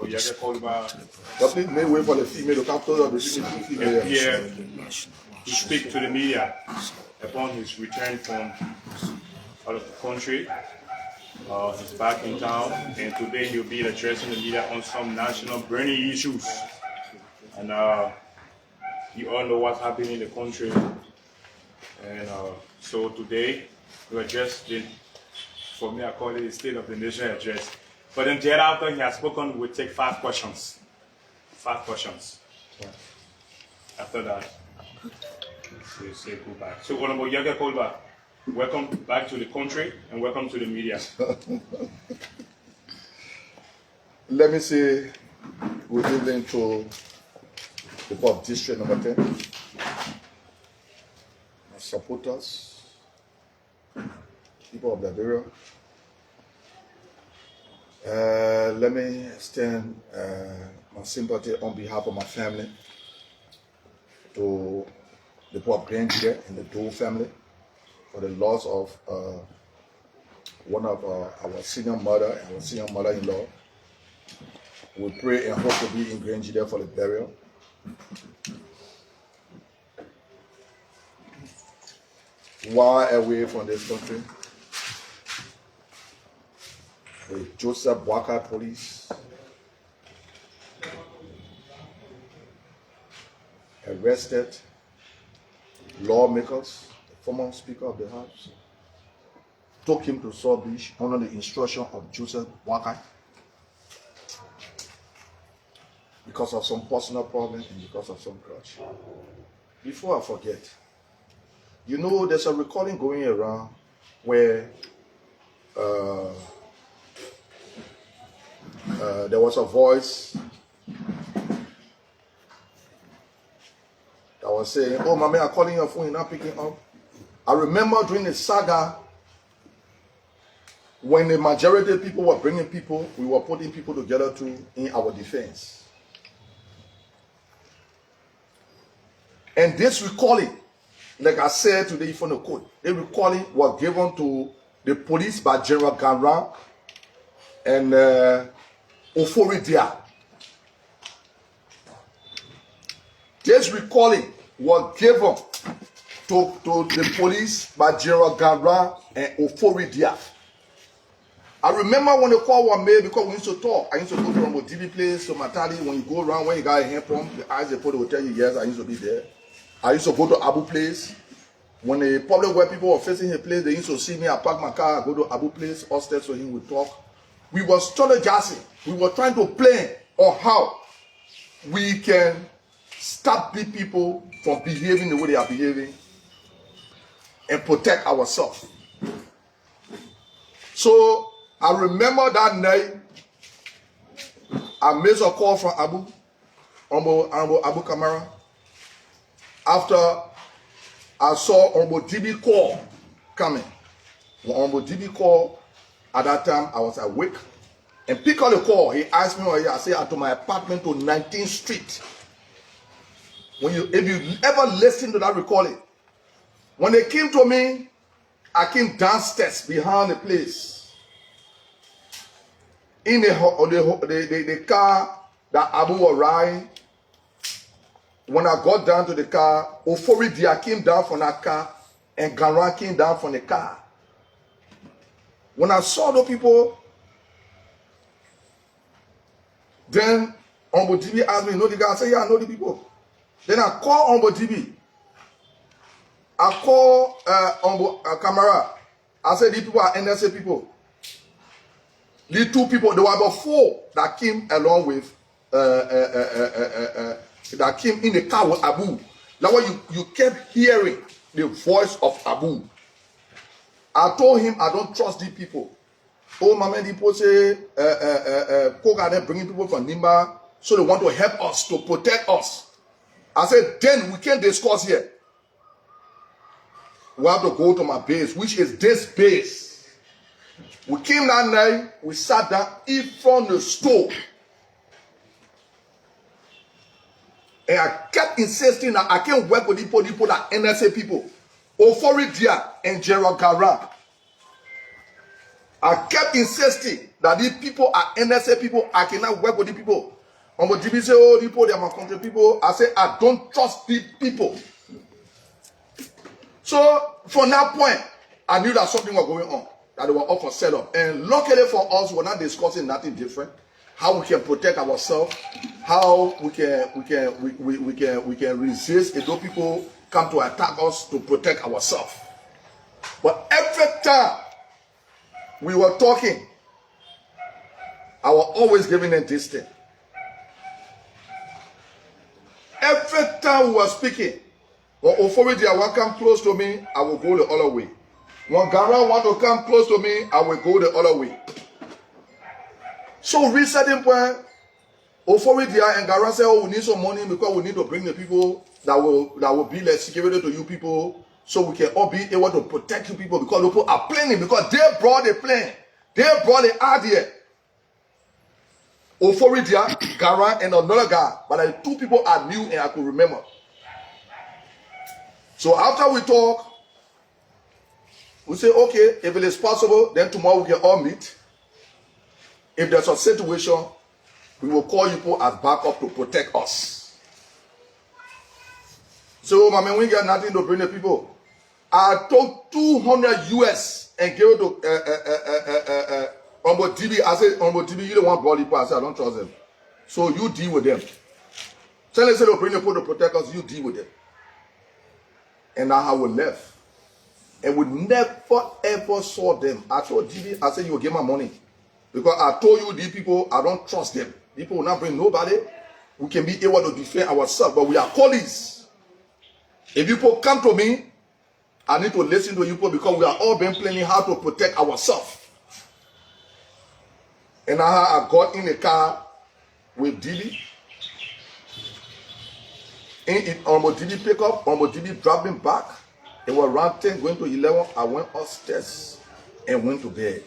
Yekeh Kolubah. Please make way for the female to come closer to the female. Here to speak to the media upon his return from out of the country. He's back in town, and today he'll be addressing the media on some national burning issues. And you all know what's happening in the country. And so today we address for me I call it the State of the Nation address. But then thereafter he has spoken, we'll take 5 questions. 5 questions. After that, we'll say goodbye. So Honorable Yekeh Kolubah, welcome back to the country and welcome to the media. Let me say good evening to the Pop District number 10, my supporters, people of Liberia. Let me extend my sympathy on behalf of my family to the Pop Granger and the Doe family for the loss of one of our senior mother and our senior mother-in-law. We pray and hope to be in Granger for the burial. While away from this country, the Joseph Boakai police arrested lawmakers, the former Speaker of the House, took him to Saw Beach under the instruction of Joseph Boakai because of some personal problem and because of some grudge. Before I forget, you know there's a recording going around where there was a voice that was saying, "Oh, my man, I'm calling your phone, you're not picking up." I remember during the saga, when the majority of people were bringing people, we were putting people together in our defense. And this recalling, like I said today from the court, the recalling was given to the police by General Ganra and Oforidia. This recalling was given to the police by General Ganra and Oforidia. I remember when the call was made because we used to talk. I used to go from a TV place to Matali. When you go around, when you got a hand pump, the eyes they put will tell you, yes, I used to be there. I used to go to Abu Place. When the public where people were facing his place, they used to see me. I park my car, I go to Abu Place, upstairs so him we talk. We were strategizing. We were trying to plan on how we can stop the people from behaving the way they are behaving and protect ourselves. So I remember that night, I made a call from Honorable Abu Kamara. After I saw Honorable DB call coming. When Honorable DB call, at that time I was awake and pick up the call. He asked me, I said, to my apartment to 19th Street. If you ever listen to that recording, when they came to me, I came downstairs behind the place. In the car that Abu was riding. When I got down to the car, Oforidia came down from that car and Ganra came down from the car. When I saw the people, then Honorable DB asked me, "You know the guy?" I said, "Yeah, I know the people." Then I called Honorable DB. I called Honorable Kamara. I said, "These people are NSA people." These 2 people, there were about 4 that came along with that came in the car with Abu. That's why you kept hearing the voice of Abu. I told him I don't trust these people. Oh, my man, people say, Koga bringing people from Nimba, so they want to help us, to protect us. I said, then we can't discuss here. We have to go to my base, which is this base. We came that night, we sat down in front of the stove. And I kept insisting that I can't work with people that NSA people. Oforidia and Gerald Gara. I kept insisting that these people are NSA people. I cannot work with these people. On the TV say, oh, these people, they are my country people. I say, I don't trust these people. So from that point, I knew that something was going on, that they were all for setup. And luckily for us, we're not discussing nothing different. How we can protect ourselves, how we can resist if those people come to attack us to protect ourselves. But every time we were talking, I was always giving them this thing. Every time we were speaking, when authority want to come close to me, I will go the other way. When Gara want to come close to me, I will go the other way. So reach certain point, authority and Gara say, oh, we need some money because we need to bring the people that will be like security to you people, so we can all be able to protect you people, because people are planning, because they brought the plan. They brought the idea. Authority, Gara, and another guy, but the two people I knew and I could remember. So after we talk, we say, okay, if it is possible, then tomorrow we can all meet. If there's a situation, we will call you people as backup to protect us. So, my man, we got nothing to bring the people. I took 200 US and gave it to Ombo DB. I said, Ombo DB, you don't want body people. I said, I don't trust them. So you deal with them. Tell them to bring the people to protect us, you deal with them. And that's how we left. And we never ever saw them. I told DB, I said, you will give my money. Because I told you these people, I don't trust them. People will not bring nobody. We can be able to defend ourselves, but we are colleagues. If people come to me, I need to listen to you people, because we are all been planning how to protect ourselves. And I got in the car with DB. On my DB pickup, on my DB driving back. It was around 10 going to 11. I went upstairs and went to bed.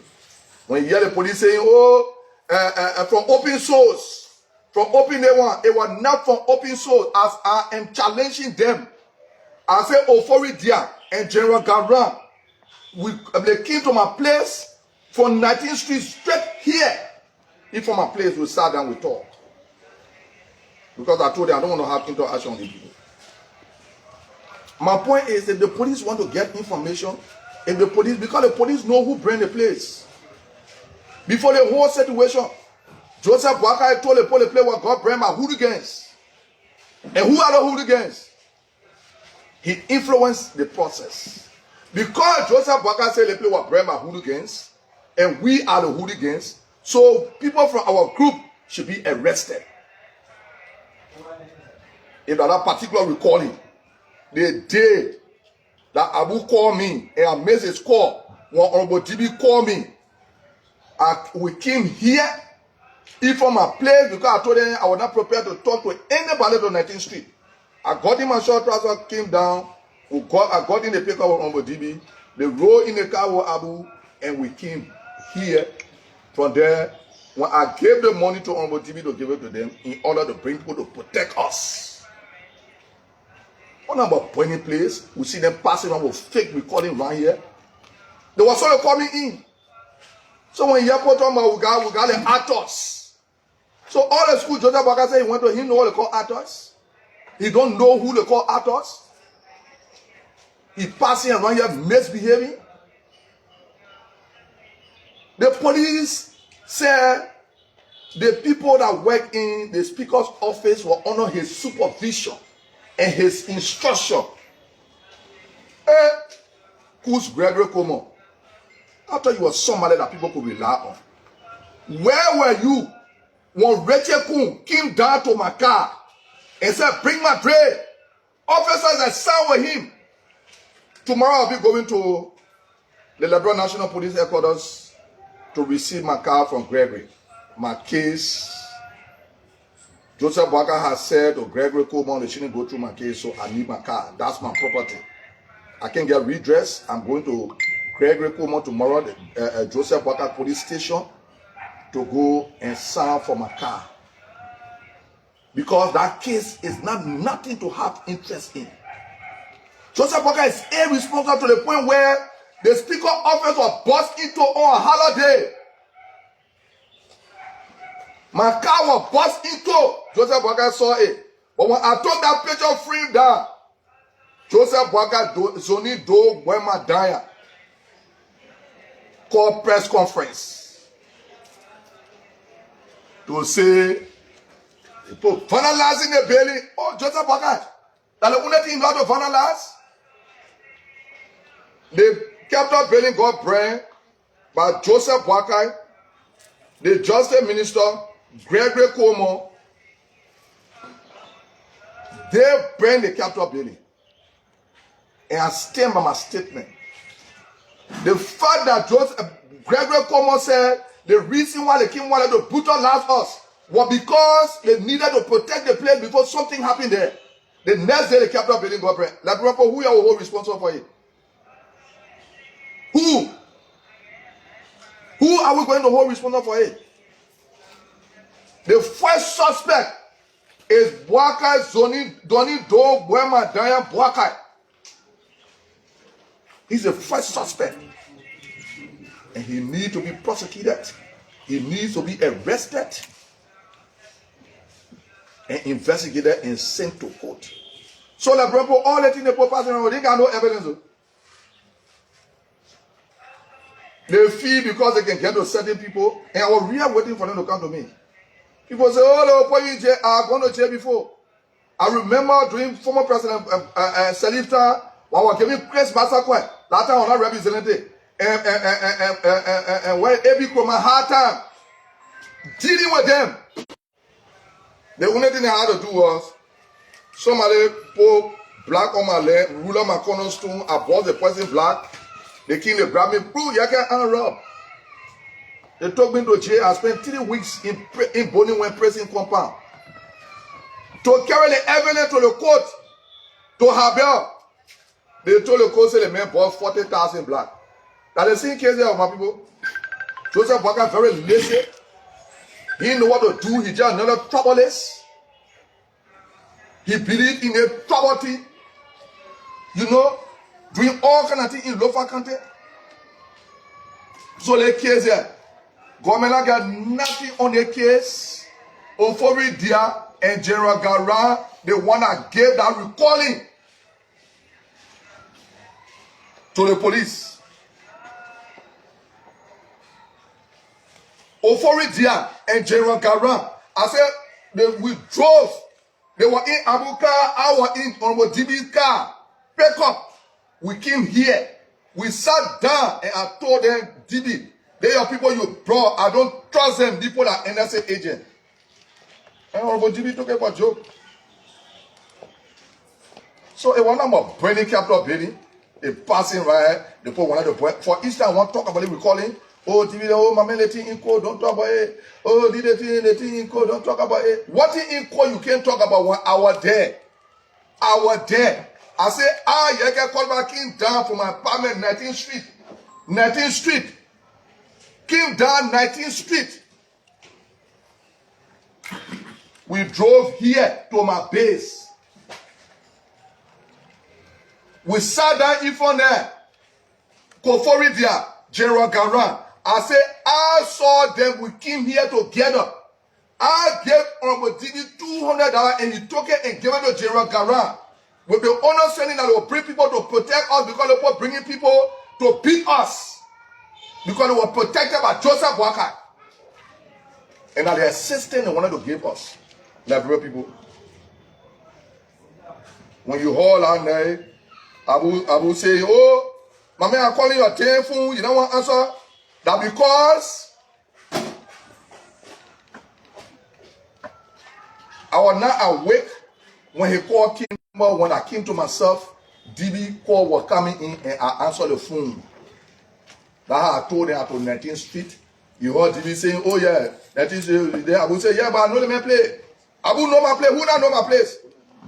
When you hear the police saying, oh, from open source, from open day one, it was not from open source, as I am challenging them. I say, authority and General Garra, they came to my place from 19th Street straight here. If from my place, we sat down, we talked. Because I told them I don't want to have interaction with people. My point is, if the police want to get information, if the police, because the police know who bring the place. Before the whole situation, Joseph Boakai told the police what God bring my hooligans. And who are the hooligans? He influenced the process. Because Joseph Boakai said the play what bring my hooligans, and we are the hooligans, so people from our group should be arrested. If that particular recalling, the day that Abu called me and I missed his call, when Honorable DB called me, we came here, if from my place, because I told them I was not prepared to talk to anybody on 19th Street. I got in my short trouser, came down, I got in the pickup with Honorable DB, they rode in the car with Abu, and we came here. From there, when I gave the money to Honorable DB to give it to them in order to bring people to protect us. On about 20 place, we see them passing around with fake recording right here. They were sort of coming in. So when Yekeh told me we got the actors. So all the school, Joseph Boakai said he went to him know what they call actors. He don't know who they call actors. He passing around here misbehaving. The police said the people that work in the speaker's office were under his supervision and his instruction. Who's Gregory Como? I thought you were somebody that people could rely on. Where were you when Rachel Kun came down to my car and said, bring my tray? Officers that signed with him. Tomorrow I'll be going to the Liberia National Police Headquarters to receive my car from Gregory. My case, Joseph Boakai has said to Gregory Coleman, they shouldn't go through my case, so I need my car. That's my property. I can get redress. I'm going to Gregory Coleman tomorrow, the Joseph Boakai police station, to go and sign for my car. Because that case is nothing to have interest in. Joseph Boakai is irresponsible to the point where The speaker office was bust into on holiday. My car was bust into. Joseph Boakai saw it. But when I took that picture, free down. Joseph Boakai Zoni Do Wema Daya called press conference to say people vandalizing the building. Oh, Joseph Boakai. That the only thing you have to vandalize. The Capitol building got burned by Joseph Boakai, the Justice Minister, Gregory Cuomo. They burned the Capitol building. And I stand by my statement. The fact that Gregory Cuomo said the reason why the king wanted to brutalize us was because they needed to protect the place before something happened there. The next day the Capitol building got burned. Like, who are responsible for it? Who? Who are we going to hold responsible for it? The first suspect is Boakai Doni Do Wema Daya Boakai. He's the first suspect. And he needs to be prosecuted. He needs to be arrested and investigated and sent to court. So the people, all the things the people passing around, they got no evidence. They feel because they can get to certain people, and I was really waiting for them to come to me. People say, oh, I've gone to jail before. I remember during former President Selifta, when I was giving Chris Massacre, that time I was not representing, and when Ebi Kroma hard time dealing with them, the only thing I had to do was somebody put black on my leg, rule on my cornerstone, I bought the person black. The king, they grabbed me, bro, Yekeh and rob. They took me to jail. I spent 3 weeks in Bonnie prison compound. To carry the evidence to the court, to Habel. They told the court, say the man bought 40,000 black. That the same case there of my people. Joseph Boakai very lazy. He didn't know what to do. He just another troubleless. He believed in a poverty. You know, doing all kind of things in local country. So the case here, government got nothing on the case. Ofori Dia and General Gara, the one that gave that recalling to the police. Ofori Dia and General Gara, I said, we drove. They were in Abuka, I was in on DB's car. Pick up. We came here. We sat down and I told them, DB, they are people you brought. I don't trust them. People are NSA agent. And Honorable DB took about joke. So it was not about burning Capitol building. They passing right. They put one of the for each time I want to talk about it, we call him. Oh, DB, oh, my man, the thing in code, don't talk about it. Oh, the thing in code, don't talk about it. What thing in code you can't talk about when I was there? I was there. I say, Yekeh Kolubah came down from my apartment, 19th Street. 19th Street. Came down 19th Street. We drove here to my base. We sat down in front there. Kofori Dia, General Garan. I say, I saw them, we came here together. I gave Honorable Didi $200 and he took it and gave it to General Garan. With the understanding that they will bring people to protect us because they were bringing people to beat us. Because they were protected by Joseph Boakai. And that the assistance they wanted to give us. Liberia people. When you hold on there, I will say, oh, my man, I'm calling your damn phone. You don't want to answer? That because I was not awake when he called came. When I came to myself, DB call was coming in and I answered the phone. That's how I told them at 19th Street. You heard DB saying, oh yeah, 19th Street. I would say, yeah, but I know the man play. I will know my place. Who don't know my place?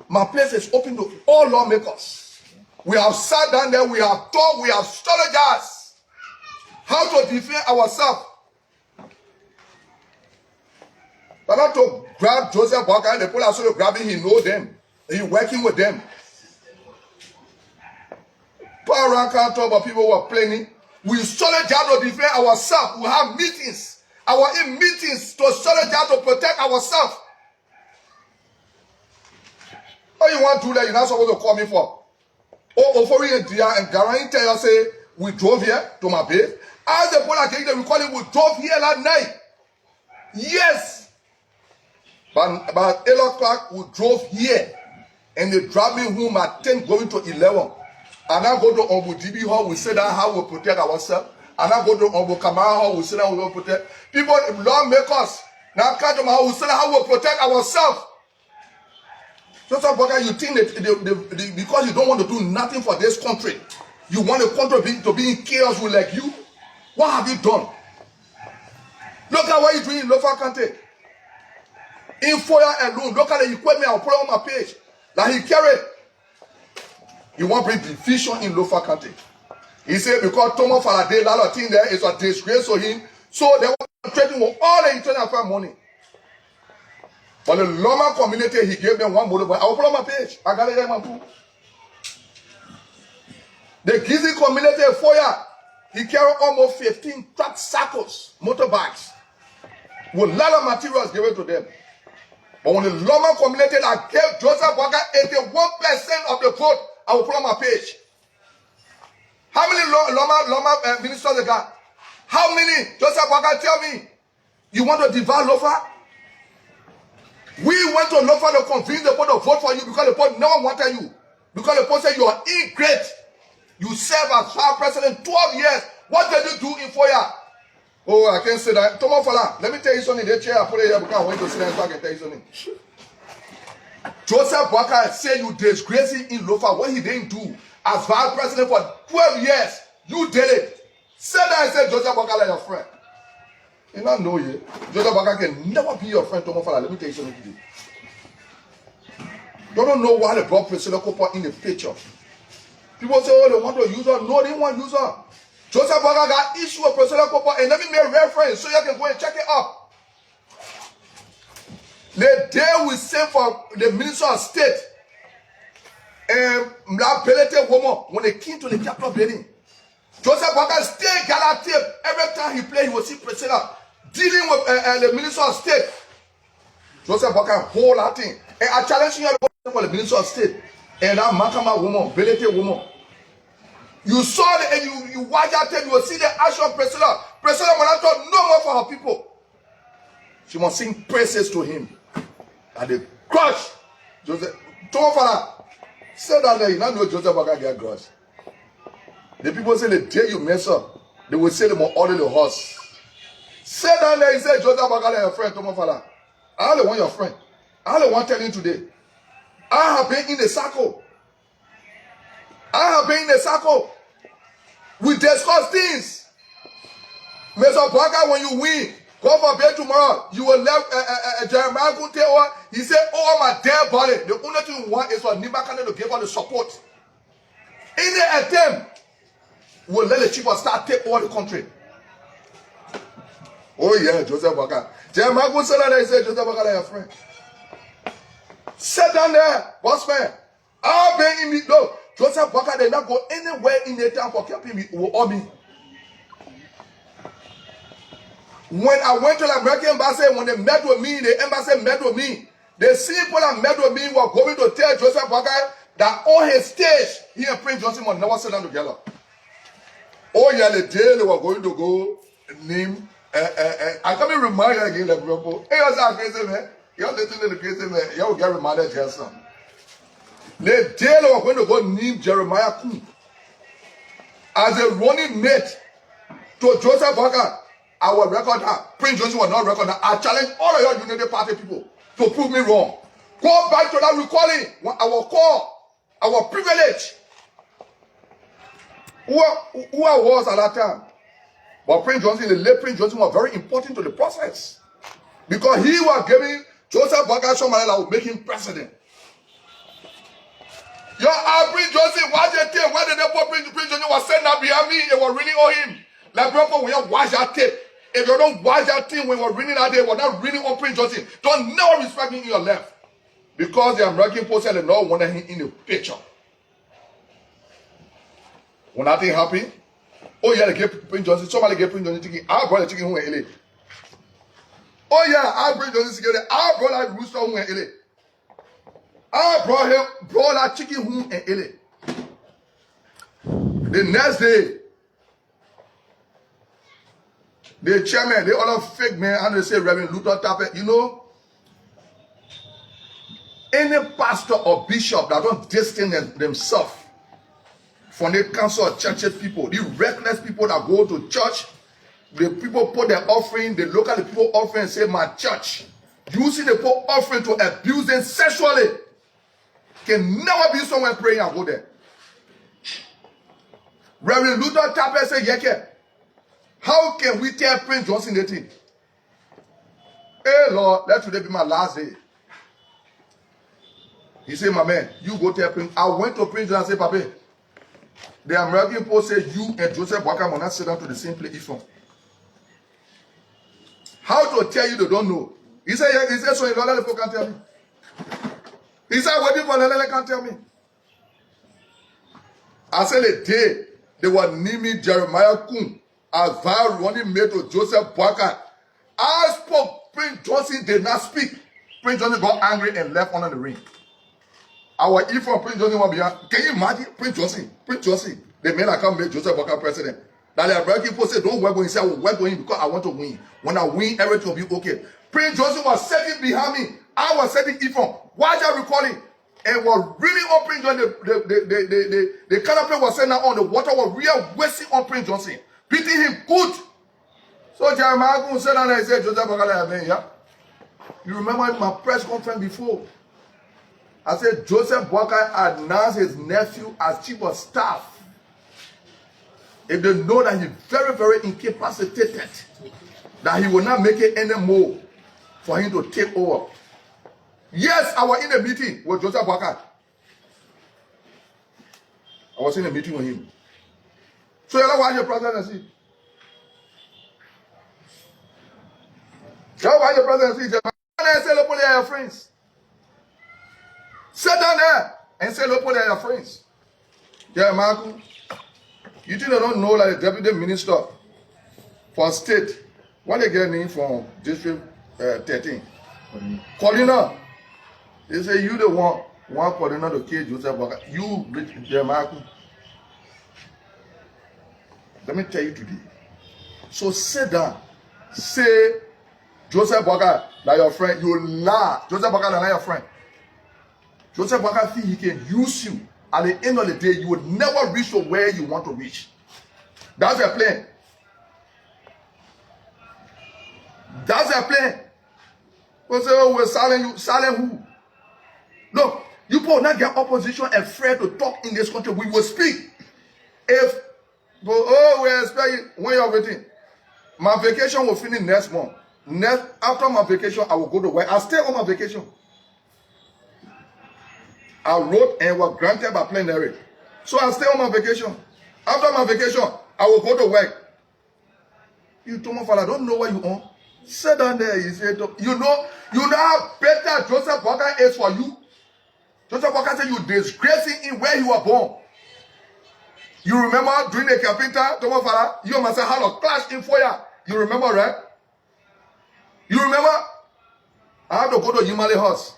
My place is open to all lawmakers. We have sat down there, we have talked, we have strategized how to defend ourselves. But not to grab Joseph Boakai, the police are grabbing, he know them. He's working with them. around can't talk about people who are planning. We solidarity to defend ourselves. We have meetings. In meetings to solidarity to protect ourselves. What you want to do that you're not supposed to call me for? Oh, for you and Garanti tell you say we drove here to my base. As the police are recalling, we drove here that night. Yes. But about 8 o'clock, we drove here. And they drive me home at 10 going to 11. And I go to Ombu DB Hall, we say that how we protect ourselves. And I go to Ombu Kamara Hall, we say that we will protect. People, lawmakers, now come to my house, we say that how we protect ourselves. So somebody, you think that because you don't want to do nothing for this country, you want the country to be in chaos with like you? What have you done? Look at what you're doing in local country. In fire alone, look at the equipment I'll put on my page. That he carried. He want to bring division in local country. He said because Thomas Faraday, a lot of things there is a disgrace to him. So they want to threaten with all the internal affairs money. For the Loma community, he gave them one motorbike. I will put on my page. I got it in my book. The Gizi community fire. He carried almost 15 truck cycles, motorbikes, with a lot of materials given to them. But when the Loma community that gave Joseph Walker 81% of the vote, I will put on my page. How many Loma ministers they got? How many? Joseph Walker, tell me. You want to devour Lofa? We went to Lofa to convince the people to vote for you because the people never wanted you. Because the people said you are ingrate. You serve as Vice President 12 years. What did you do in 4 years? Oh, I can't say that. Thomas Fala, let me tell you something. The chair I put it here because I went to sit down so I can tell you something. Joseph Walker said you disgrace him in Lofa. What he didn't do as Vice President for 12 years, you did it. Say that and say Joseph Walker like your friend. You don't know yet. Joseph Walker can never be your friend, Thomas Fala. Let me tell you something today. You don't know why they brought Priscilla Cooper in the picture. People say, oh, they want to use her. No, they want to use her. Joseph Walker got issue with Priscilla Cooper, and let me make reference so you can go and check it up. The day we sent for the Minister of State, and Mlabelete woman, when they came to the Capitol building, Joseph Walker stayed gala tape. Every time he played, he would see Priscilla dealing with the Minister of State. Joseph Walker hold that thing. And I challenge you for the Minister of State. And that Makama woman, Belete woman. You saw it and you watch that tape, you will see the action of Priscilla. Priscilla will not talk no more for her people. She must sing praises to him. And they crush Joseph. Don't for say that there, you don't know Joseph Walker get crushed. The people say the day you mess up, they will say they will order the horse. Say down there, he said Joseph Walker is your friend, Tomo Fala. I only want your friend. I only want telling today. I have been in the circle. I have been in the circle. We discuss things. Mr. Walker, when you win, go for bed tomorrow. You will let Jeremiah go tell her. He said, oh, my dead body. The only thing we want is for Nibakane to give her the support. Any attempt will let the chief of staff take over the country. Oh, yeah, Joseph Walker. Jeremiah go say that. He said, Joseph Walker, your friend. Sit down there, boss man. I'll be in me. No, Joseph Walker did not go anywhere in the town for helping me or me. When I went to the American embassy, when they met with me, the embassy met with me. The people that met with me were going to tell Joseph Walker that on his stage, he and Prince Johnson will never sit down together. Oh yeah, the day they were going to go name. I can't remind you again, like people. Hey, you're crazy man. You're listening to the crazy man. You will get reminded, Jason. The day they were going to go name Jeremiah Kuhn as a running mate to Joseph Walker. I will record that. Prince Johnson will not record that. I challenge all of your Unity Party people to prove me wrong. Go back to that recalling. Our call, our privilege. Who I was at that time. But Prince Johnson, the late Prince Johnson, was very important to the process. Because he was giving Joseph Walker somebody that would make him president. Prince Johnson, watch the tape. Why did they put Prince Johnson was sitting up behind me? It was really on him. Like, bro, when you watch that tape, if you don't watch that thing when we're reading that day, we're not reading on Prince Johnson. Don't never respect me in your left. Because the American Post said they don't want him in the picture. When nothing happened, oh yeah, they get Prince Johnson, somebody get Prince Johnson chicken. I brought the chicken home in LA. Oh yeah, I bring Johnson together. I brought that rooster home in LA. I brought that chicken home in LA. The next day, the chairman, they all fake man, and they say Reverend Luther Tappet, you know, any pastor or bishop that don't distance themselves from the council of churches people, the reckless people that go to church, the people put their offering, the local people offering and say, my church, using the poor offering to abuse them sexually, can never be someone praying and go there. Reverend Luther Tappet said, Yekeh, how can we tell Prince Johnson the thing? Hey Lord, let today be my last day. He said, my man, you go tell Prince. I went to Prince Johnson and said, Papa, the American Post said you and Joseph Boakai will not sit down to the same place from. How to tell you they don't know? He said, so in Lola people can't tell me. He said, waiting for Lola can't tell me. I said the day they were naming Jeremiah Kun as vow running mate to Joseph Boakai. I spoke, Prince Johnson did not speak. Prince Johnson got angry and left under the ring. Our Ephraim Prince Johnson was behind. Can you imagine Prince Johnson? Prince Johnson, the man that can make Joseph Boakai president. That the American people say, don't work with him. He said, I will work with him because I want to win. When I win, everything will be okay. Prince Johnson was sitting behind me. I was sitting Ephraim. Why are you recording? And was really on Prince Johnson. The canopy was sitting on the water was real wasting on Prince Johnson. Beating him good. So Jeremiah said and I said, Joseph Boakai, yeah. You remember my press conference before? I said Joseph Boakai announced his nephew as chief of staff. If they know that he's very, very incapacitated, that he will not make it anymore for him to take over. Yes, I was in a meeting with Joseph Boakai. I was in a meeting with him. So you know what your presidency? You know what your presidency? Say hello to your friends. Sit down there and say hello to your friends. Yeah, Marco. You think they don't know that the deputy minister for state, when they get a name from district 13, Colina, they say you the one Colina to kill Joseph Boakai. You, Jeremiah. Let me tell you today. So sit down. Say Joseph Boakai, like your friend. You laugh. Joseph Boakai, like your friend. Joseph Boakai think he can use you. At the end of the day, you would never reach to where you want to reach. That's their plan. That's their plan. We say, oh, we're silent you. Silent who? Look, you will not get opposition afraid to talk in this country. We will speak. If, we expect when you're waiting. My vacation will finish next month. After my vacation, I will go to work. I'll stay on my vacation. I wrote and was granted by plenary. So I'll stay on my vacation. After my vacation, I will go to work. You told my father, I don't know what you own. Sit down there. He said, you know how better Joseph Boakai is for you. Joseph Boakai said you disgracing in where you were born. You remember during the carpenter, told my father, you and myself had a clash in fire. You remember, right? You remember? I had to go to Yimale house.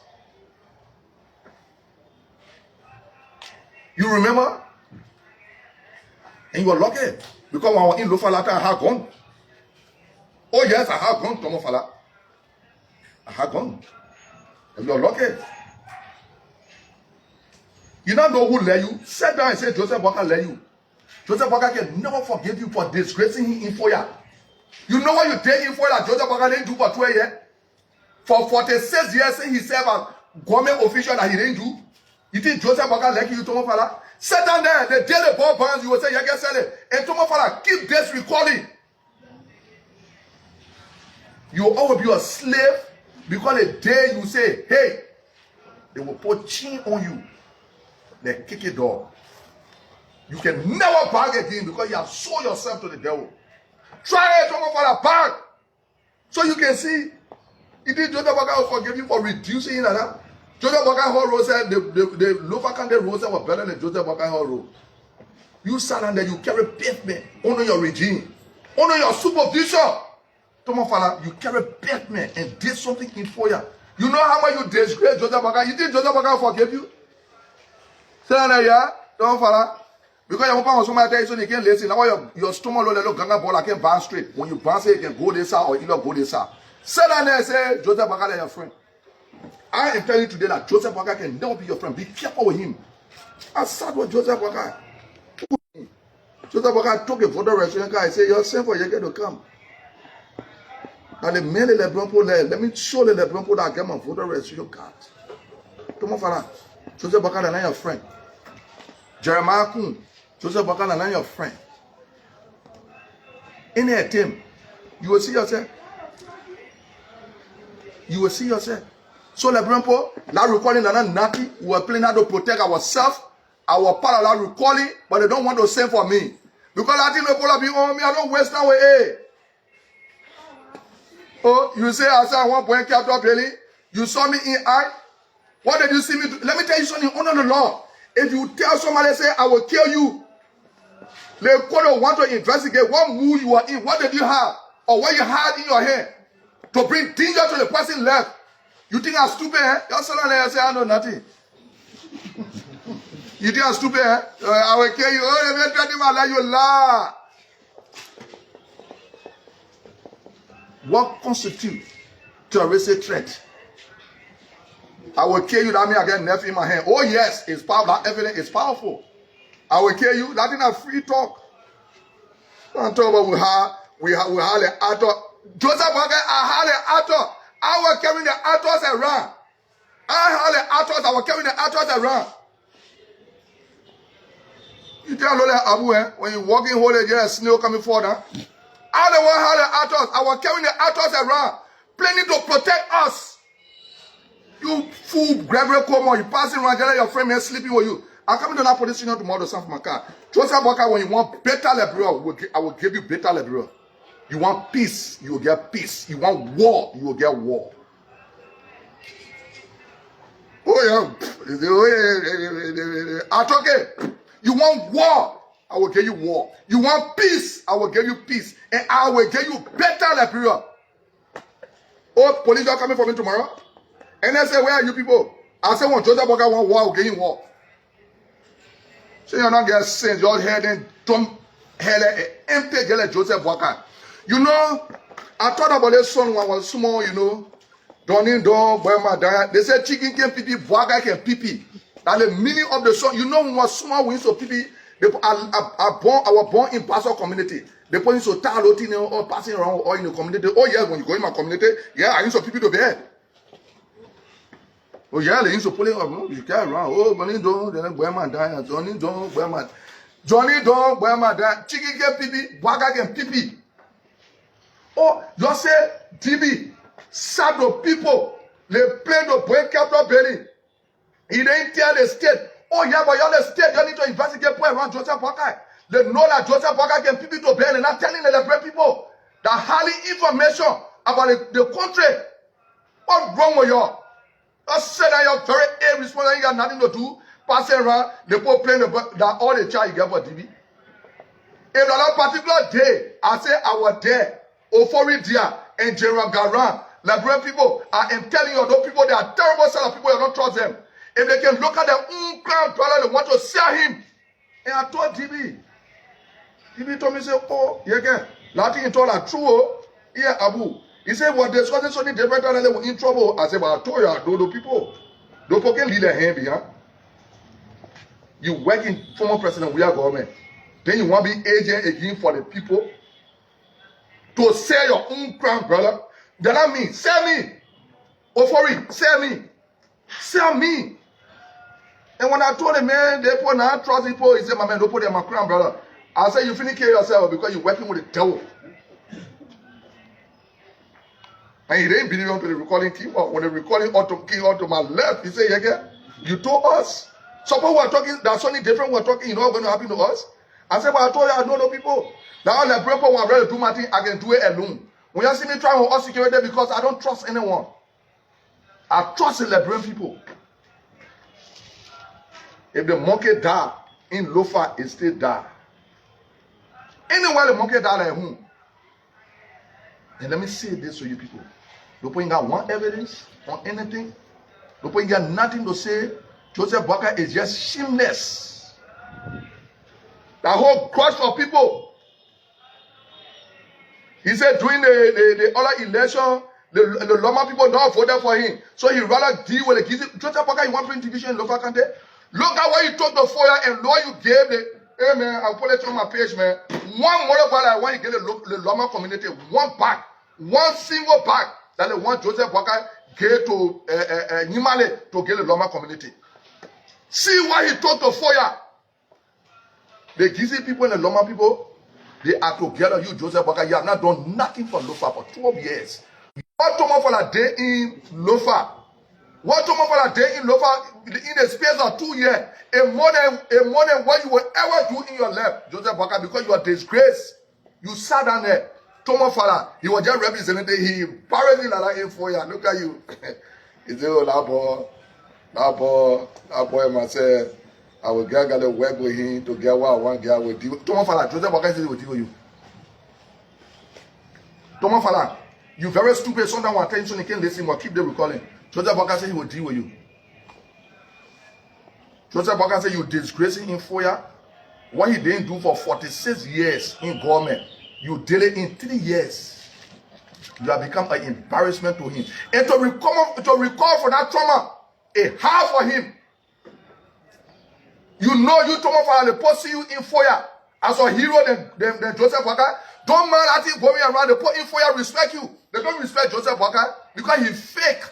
You remember? And you were lucky. Because when I was in Lofalata, I had gone. Oh yes, I had gone, Tomo Fala. I had gone. And you are lucky. You don't know who led you. Sit down and say Joseph Boakai led you. Joseph Boakai can never forgive you for disgracing him in fire. You know what you did in fire that Joseph Boakai didn't do for 12 years? For 46 years, he served as government official that he didn't do. You think Joseph Boakai like you, Tomo Fala? Sit down there, the day the ball burns, you will say, Yekeh sell it. And Tomo Fala, keep this recording. You will always be a slave because the day you say, hey, they will put chin on you. They kick it door. You can never back again because you have sold yourself to the devil. Try it, Tomo Fala, back. So you can see, you think Joseph Boakai will forgive you for reducing it like that? Joseph Boakai Hall Road said the lower candidate road was better than Joseph Boakai Hall Road. You stand and then you carry pavement under your regime, under your supervision. Tomofala, you carry pavement and did something in for you. You know how much you disgrace Joseph Boakai? You think Joseph Boakai forgive you? Say that, yeah? Tomofala. Because your papa was somebody tell you so you can't listen. Now your stomach low little ganga ball, I can't bounce straight. When you bounce it, you can go this side or you don't go this side. Say that there, say Joseph Boakai is your friend. I am telling you today that Joseph Boakai can never be your friend. Be careful with him. I sat with Joseph Boakai. Joseph Boakai took a voter registration card and said, you're sent for Yekeh to come. Now the mail the Bronco let me show the Bronco that I get my voter registration card. Come on, Father. Joseph Boakai is not your friend. Jeremiah Kun, Joseph Boakai is not your friend. In a team, you will see yourself. You will see yourself. So the Bronco, that recording is not nothing. We are playing how to protect ourselves. Our part of that recalling, but they don't want to send for me. Because I think people be on me, I don't waste that way. Hey. Oh, you say I said I want point capital belly. You saw me in eye. What did you see me do? Let me tell you something under the law. If you tell somebody say I will kill you, they could want to investigate what mood you are in, what did you have, or what you had in your hand to bring danger to the person left. You think I'm stupid, eh? You're so there say I know nothing. You think I'm stupid, eh? I will kill you. Oh, you tell him I let you lie. What constitutes terroristic threat? I will kill you. That means I get knife in my hand. Oh yes, it's powerful. That evidence is powerful. I will kill you. That is a free talk. Don't talk about we have the actor. Joseph Boakai, I had the actor. I was carrying the actors around. I had the actors. I was carrying the actors around. You tell Lola Abu, eh? When you walk in, hold it, there's a snail coming forward. Huh? I the one had the actors. I was carrying the actors around, planning to protect us. You fool, Gabriel Como, you passing around, your friend here sleeping with you. I'm coming to that police station tomorrow to stand for my car. Joseph Boakai, when you want better liberal, I will give you better liberal. You want peace, you will get peace. You want war, you will get war. Oh yeah, I talk it. You want war, I will give you war. You want peace, I will give you peace. And I will give you better liberal. Oh, police are coming for me tomorrow. And they say, where are you people? I say, when Joseph Boakai want war, I will give you war. So you're not getting sense. Your head and don't head empty like Joseph Boakai. You know, I thought about this son when I was small, you know. Don't boy my dad. They said chicken can pee, Boakai can pee. That's the meaning of the song. You know, when I was small, we used to pee. I was born in Pastor community. The police used to tell or passing around or in the community. Oh yes, when you go in my community, yeah, I used to pee to bed. Oh yeah, they used to pull it up. No, you carry around. Oh, Johnny don't, then boy my dad. Johnny don't, boy my dad. Chicken can pee, Boakai can pee. Oh, you say DB, sad the people, they play the boy capital belly. He didn't tell the state. Oh yeah, but you're the state, you need to investigate boy around Joseph Boakai. They know that Joseph Boakai can pee to belly and not telling the Liberia people that highly information about the country. What's wrong with you? Just say that you're very irresponsible, you got nothing to do, passing around, the people playing that all the child you get for DB. If on a particular day, I say I was there. Oforidia and General Garan, Liberian people, I am telling you, those people, they are terrible set of people, you don't trust them. If they can look at their own crown brother, they want to sell him. And I told DB told me, say, oh, Yekeh, nothing in all are true. Yeah, Abu. He said, well, there's something different and they were in trouble. I said, well, I told you, those people. Those people can lead their hand behind. You work in former president, we are government. Then you want to be agent again for the people. To sell your own crown, brother. That I mean, sell me. Oh, for it, sell me. Sell me. And when I told the man, they put not trust people, he said, my man, don't put them in my crown, brother. I said, you finna kill yourself because you're working with the devil. And he didn't believe onto the recording team. Or when the recording came onto my left, he said, Yekeh, you told us. Some people were talking, there's something different we're talking, you know what's going to happen to us? I said, but I told you I don't know people. Now the people want to do my thing, I can do it alone. When you see me trying to security because I don't trust anyone. I trust the Liberian people. If the monkey die, in Lofa is still there. Anywhere the monkey died at home. And let me say this to you people. Don't got one evidence on anything. Don't got nothing to say. Joseph Boakai is just shameless. That whole crush of people. He said during the other election, the Loma people don't voted for him. So he rather deal with the Gizi. Joseph Boakai in one print division in Lofa Kante. Look at what you took the fire and what you gave the. Hey man, I'll put it on my page, man. One mother brother, when you get the Loma community, one pack, one single pack that the one Joseph Boakai gave to Nimale to get the Loma community. See why he took the fire. The Gizi people and the Loma people, they are together. You, Joseph Boakai, you have not done nothing for Lofa for 12 years. What Tomo for a day in Lofa? What Tomo for a day in Lofa in the space of 2 years? A more than what you will ever do in your life, Joseph Boakai, because you are disgraced. You sat down there. Tomo Fala, he was just representing. He embarrassed like that for you. Look at you. He said, oh, that boy myself. I will get to work with him to get what I want to get with you. Tomo Fala, Joseph Boakai says he will deal with you. Tomo Fala, you very stupid. Sometimes one attention you can't listen, but keep the recalling. Joseph Boakai said he will deal with you. Joseph Boakai said you disgracing him for you. What he didn't do for 46 years in government, you did it in 3 years. You have become an embarrassment to him. And to recall from that trauma, a half for him. You know you Tomo Fala, they post you in fire as a hero than Joseph Boakai. Don't mind that thing going around, they put in fire, respect you. They don't respect Joseph Boakai because he's fake.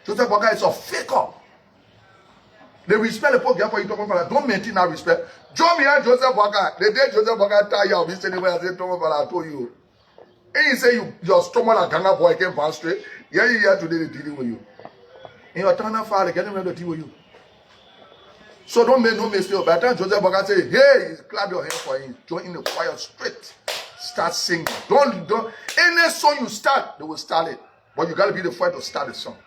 Joseph Boakai is a faker. They respect the poor girl for you Tomo Fala. Don't maintain that respect. Join me and Joseph Boakai. The day Joseph Boakai tired of this anywhere, I said Tomo Fala, I told you. And you say your stomach like Ghana boy came from straight. Yeah, today they dealing with you. In your Ghana file, they getting ready to deal with you. So don't make no mistake. By the time Joseph Boakai say, hey, clap your hands for him. Join in the choir straight. Start singing. Don't. Any song you start, they will start it. But you got to be the first to start the song.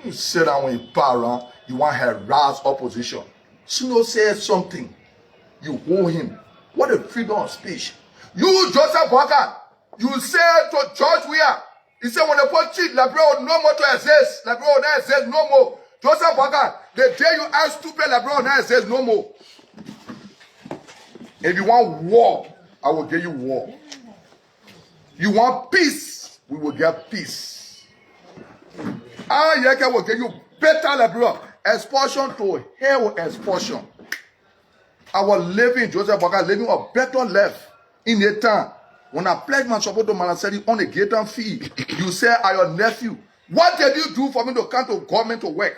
You sit down when you para, you want to harass opposition. Sino says something. You hold him. What a freedom of speech. You, Joseph Boakai, you say to George Weah, he said when the put cheat, Liberia no more to exist. Liberia will not exist no more. Joseph Boakai, the day you ask stupid, Liberia will not exist no more. If you want war, I will give you war. You want peace, we will get peace. Yekeh will give you better Liberia. Expulsion to hell with expulsion. Our living, Joseph Boakai, living a better life in a time. When I pledged my support to Malaseri on a Gator fee, you say, "I your nephew. What did you do for me to come to government to work?"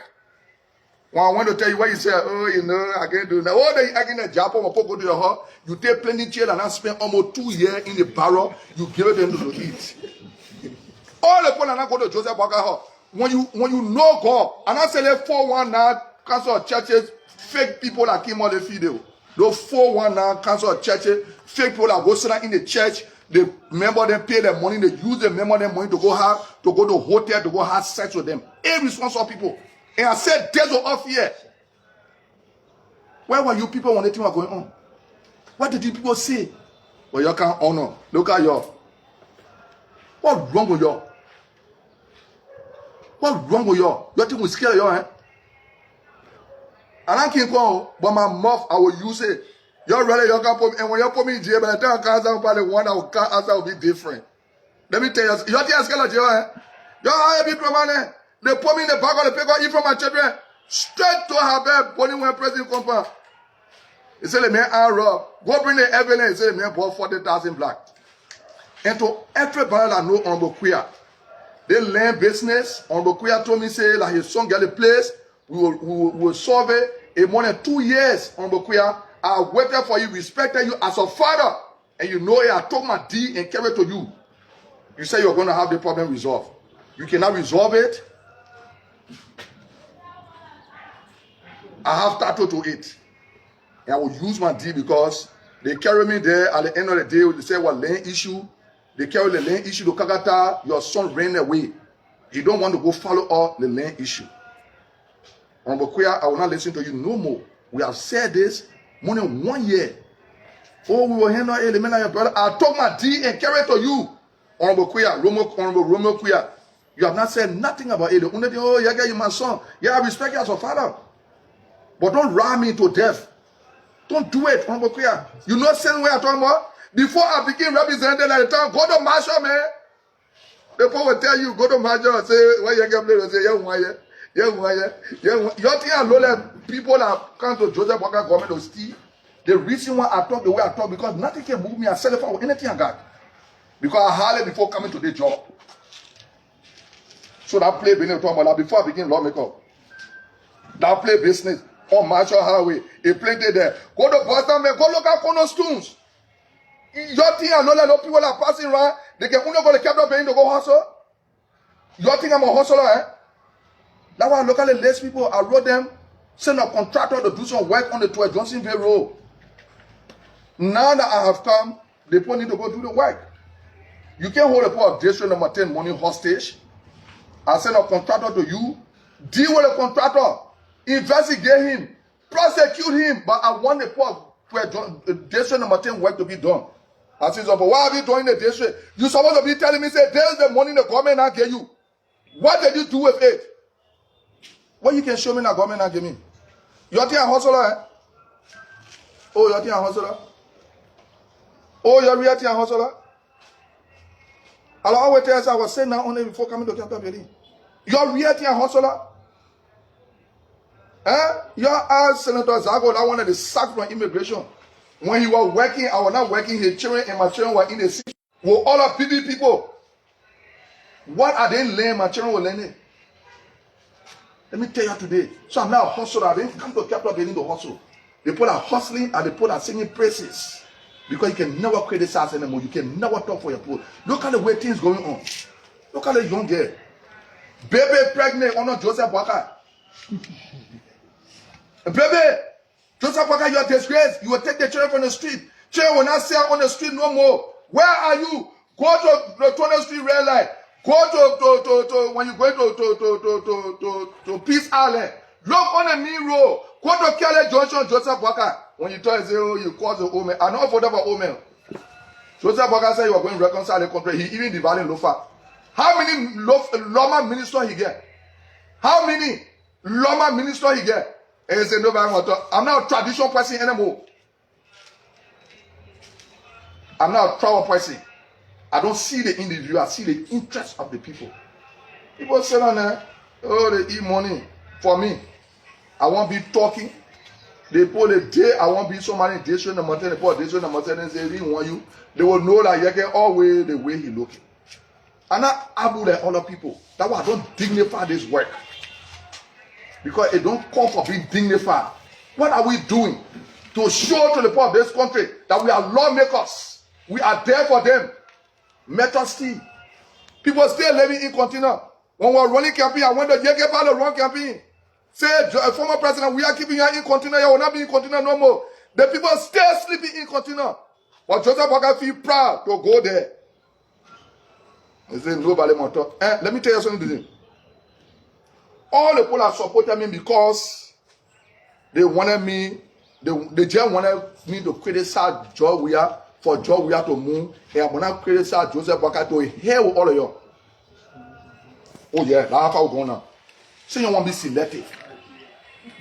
When I want to tell you what you say, oh, you know, I can't do that. Oh, they again a job on go to your house. You take plenty chill and I spend almost 2 years in the barrel. You give it to them to eat. All the people and I go to Joseph Boakai house. When you know God, and I say that 419 council of churches, fake people that came on the video. Those 419 council of churches, fake people that go sit down in the church. The member them pay their money, they use the member them money to go to hotel, to go have sex with them. Irresponsible people. And I said, days were off here. Where were you people when the thing was going on? What did you people say? Well, you can't honor. Look at you. What's wrong with you? What's wrong with you? You think we scare you, eh? And I can't go, but my mouth, I will use it. You're ready, you can put me, and when you put me in jail, by the time I can't answer, probably one that will answer will be different. Let me tell you, you think I'm scared of jail, eh? You hire people, man, they put me in the back of the paper, eat from my children, straight to her bed, putting when president compound. He said, the man, I rob. Go bring the evidence. He said, the man bought 40,000 black. And to everybody that know Honorable Queer, they learn business. Honorable Queer told me, say, like his son get a place, we will solve it. In more than 2 years, Honorable Queer, I waited for you, respected you as a father, and you know it. I took my D and carried it to you. You say you're going to have the problem resolved. You cannot resolve it. I have title to it. And I will use my D because they carry me there. At the end of the day, they say, well, land issue. They carry the land issue to Kakata. Your son ran away. He don't want to go follow up the land issue. Honorable Kuya, I will not listen to you no more. We have said this more than 1 year. Oh, we will handle it, your brother. I'll talk my D and carry it to you. Honorable Kuya, Honorable Romeo Kuya. You have not said nothing about it. The only thing, oh, Yekeh, you're my son. Yeah, I respect you as a father. But don't rile me to death. Don't do it, Honorable Kuya. You know the same way I'm talking about? Before I became represented at the time, go to Marshall, man. The people will tell you, go to Marshall and say, why Yekeh play? Say, your thing are low people that come to Joseph Walker government to steal. The reason why I talk the way I talk, because nothing can move me. I sell it for anything I got. Because I had it before coming to the job. So that play business talking about that before I begin lawmaker. That play business on Marshall Highway. A planted there. Go to Boston, man. Go look at cornerstones. Your thing are low people are passing around. They can only go to capital paying to go hustle. Your thing I'm a hustler, eh? That's why I locally less people. I wrote them, send a contractor to do some work on the 12 Johnsonville Road. Now that I have come, the people need to go do the work. You can't hold a poor of district number 10 money hostage. I send a contractor to you. Deal with the contractor. Investigate him. Prosecute him. But I want the poor of district number 10 work to be done. I said, but why are you doing the district? You're supposed to be telling me, say, there's the money the government not gave you. What did you do with it? What you can show me that government not give me? You're a hustler, eh? Oh, you're a hustler? Oh, you're a hustler? I'll always tell you, I was saying now only before coming to capital building. You're reality and hustler. Eh? You're Senator Zago, that wanted to sack from immigration. When he was working, I was not working, his children and my children were in the city. With all the PB people. What are they learning? My children were learning. Let me tell you today. So I'm now a hustler. I didn't come to capital building to hustle. The people are hustling and the people are singing praises. Because you can never criticize anymore. You can never talk for your people. Look at the way things going on. Look at the young girl. Baby pregnant under Joseph Walker. Baby, Joseph Walker, you are disgraced. You will take the children from the street. Children will not sell on the street no more. Where are you? Go to the 20th Street Red Light. Go to when you go to Peace Island. Look on the main road. Go to Kelly Junction, Joseph Walker. When you tell say, oh, you cause the old man. I know for that old man. Joseph Walker said you are going to reconcile the country. He even divided Lofa. How many Loma ministers he get? How many Loma ministers he get? And he said, nobody want to talk. I'm not a traditional person anymore. I'm not a tribal person. I don't see the individual. I see the interest of the people. People say on there, oh, they eat money for me. I won't be talking. They put a day, I won't be somebody in district number 10, they put district number 10 and say, they didn't want you. They will know that Yekeh always the way he looking. And I able like other people. That's why I don't dignify this work. Because it don't call for being dignified. What are we doing? To show to the people of this country that we are lawmakers. We are there for them. Method still. People still living in continent. When we were running campaign, I went to Yekeh by the wrong campaign. Say, former president, we are keeping you in continent. You will not be in continent no more. The people still sleeping in continent. But Joseph Walker feel proud to go there. He said, nobody want to talk. Let me tell you something. All the people are supporting me because they wanted me, they just wanted me to criticize Joe Weah for Joe Weah to move. And I'm going to criticize Joseph Walker to hell with all of you. Oh yeah, that's how we're going now. So you want to be selective.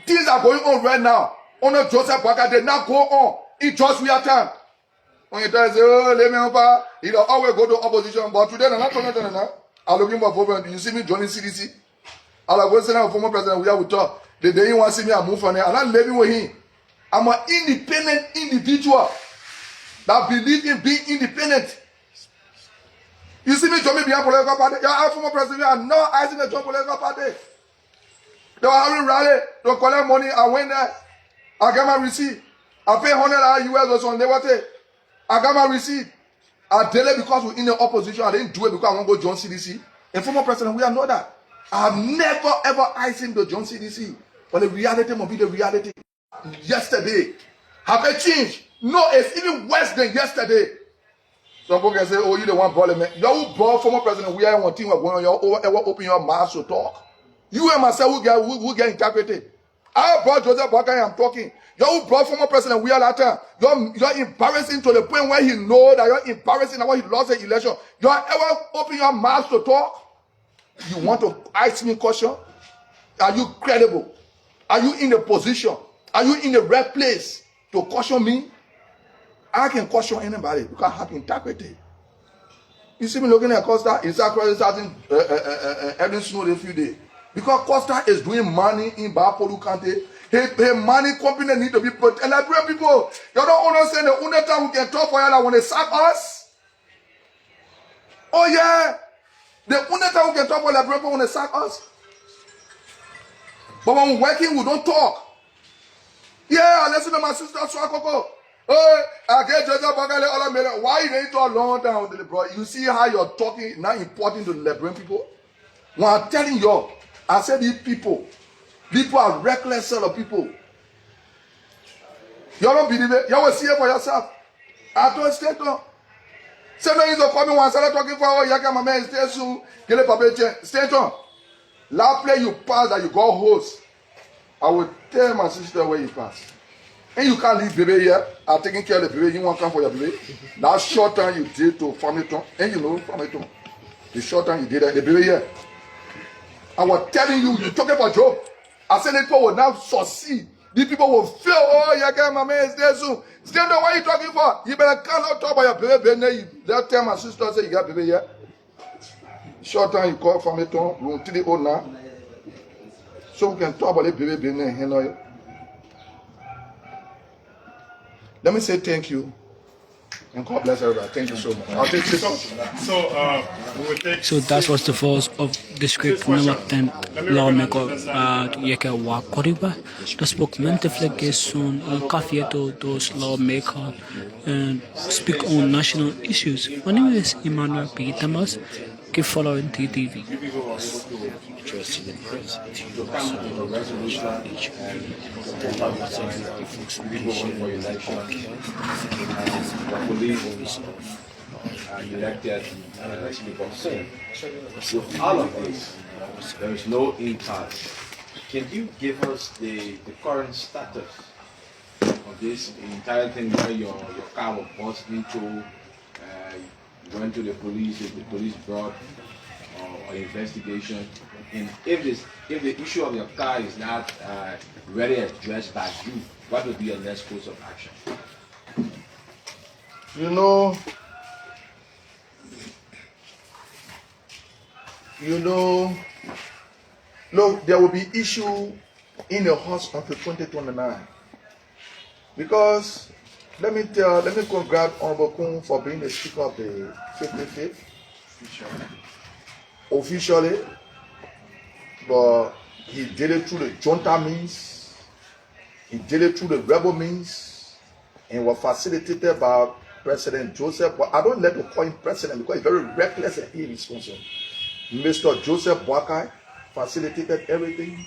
Things are going on right now. Under Joseph Walker, they now go on in just Weah time. When you try to say, oh, let me help, you always go to opposition. But today, I'm looking for vote. You see me joining CDC. I'll go send out former president. We have to talk. The day you want to see me, I move from there. I'm not living with him. I'm an independent individual that believes in being independent. You see me joining behind political party. Yeah, I'm former president. I'm not asking to join political party. They were having rally to collect money. I went there. I got my receipt. I pay $100 US or something. They were there. I got my receipt. I did it because we're in the opposition. I didn't do it because I want to go join CDC. And former president, we all know that. I have never ever asked him to join CDC. But the reality must be the reality. Yesterday, have it changed? No, it's even worse than yesterday. Some people can say, oh, you the one ball, man. You ball former president, we are one team, we're going on, you ever open your mouth to talk. You and myself will get interpreted. I brought Joseph Boakai, I'm talking. You brought former President Weah Latta. You're embarrassing to the point where he know that you're embarrassing and when he lost the election. You ever open your mouth to talk? You want to ask me a question? Are you credible? Are you in a position? Are you in the right place to caution me? I can caution anybody because I have interpreted. You see me looking at Costa, it's actually starting every snow a few days. Because Costa is doing money in Bapolu County. Her money company need to be protected. And I pray people, you don't understand the only time we can talk for you when they sack us. Oh yeah. The only time we can talk for people when they sack us. But when we're working, we don't talk. Yeah, listen to my sister Swakoko. Oh, I get Joseph Bagale all of me. Why you didn't talk long time with the bro? You see how you're talking now important to the Liberian people? When I'm telling you, I said these people are reckless sort of people. You don't believe it? You will see it for yourself. I don't stay on. Say no, he's coming one side talking for oh, Yekeh, my man, stay soon. Get a paper stay on. Last play you pass that you go host. I will tell my sister where you pass. And you can't leave baby here. I'm taking care of the baby. You want to come for your baby. That short time you did to family time. And you know family time. The short time you did that, the baby here. I was telling you, you're talking about job. I said people will now succeed. These people will feel, oh, Yekeh, my man, stay soon. Stay there, what are you talking for? You better cannot talk about your baby. That time my sister said you got baby here. Short time you call family time. Room 3 now. So we can talk about the baby here. Let me say thank you. And God bless everybody. Thank you so much. I'll take this off. We will take. So that was the voice of the script number 10 lawmaker Yekeh wa Kolubah. The spokesman deflection coffee to those lawmakers and speak on national issues. My name is Emmanuel P. Thomas. Keep following TTV. Elected with all of this, there is no impasse. Can you give us the current status of this entire thing where your car was bust into, you went to the police brought an investigation, and if the issue of your car is not really addressed by you, what would be your next course of action? You know, look, there will be issue in the House until 2029. Because, let me congrats Honorable Kun for being the Speaker of the 55th. Officially. But he did it through the junta means. He did it through the rebel means. And was facilitated by President Joseph. But I don't like to call him president because he's very reckless and irresponsible. Mr. Joseph Boakai facilitated everything,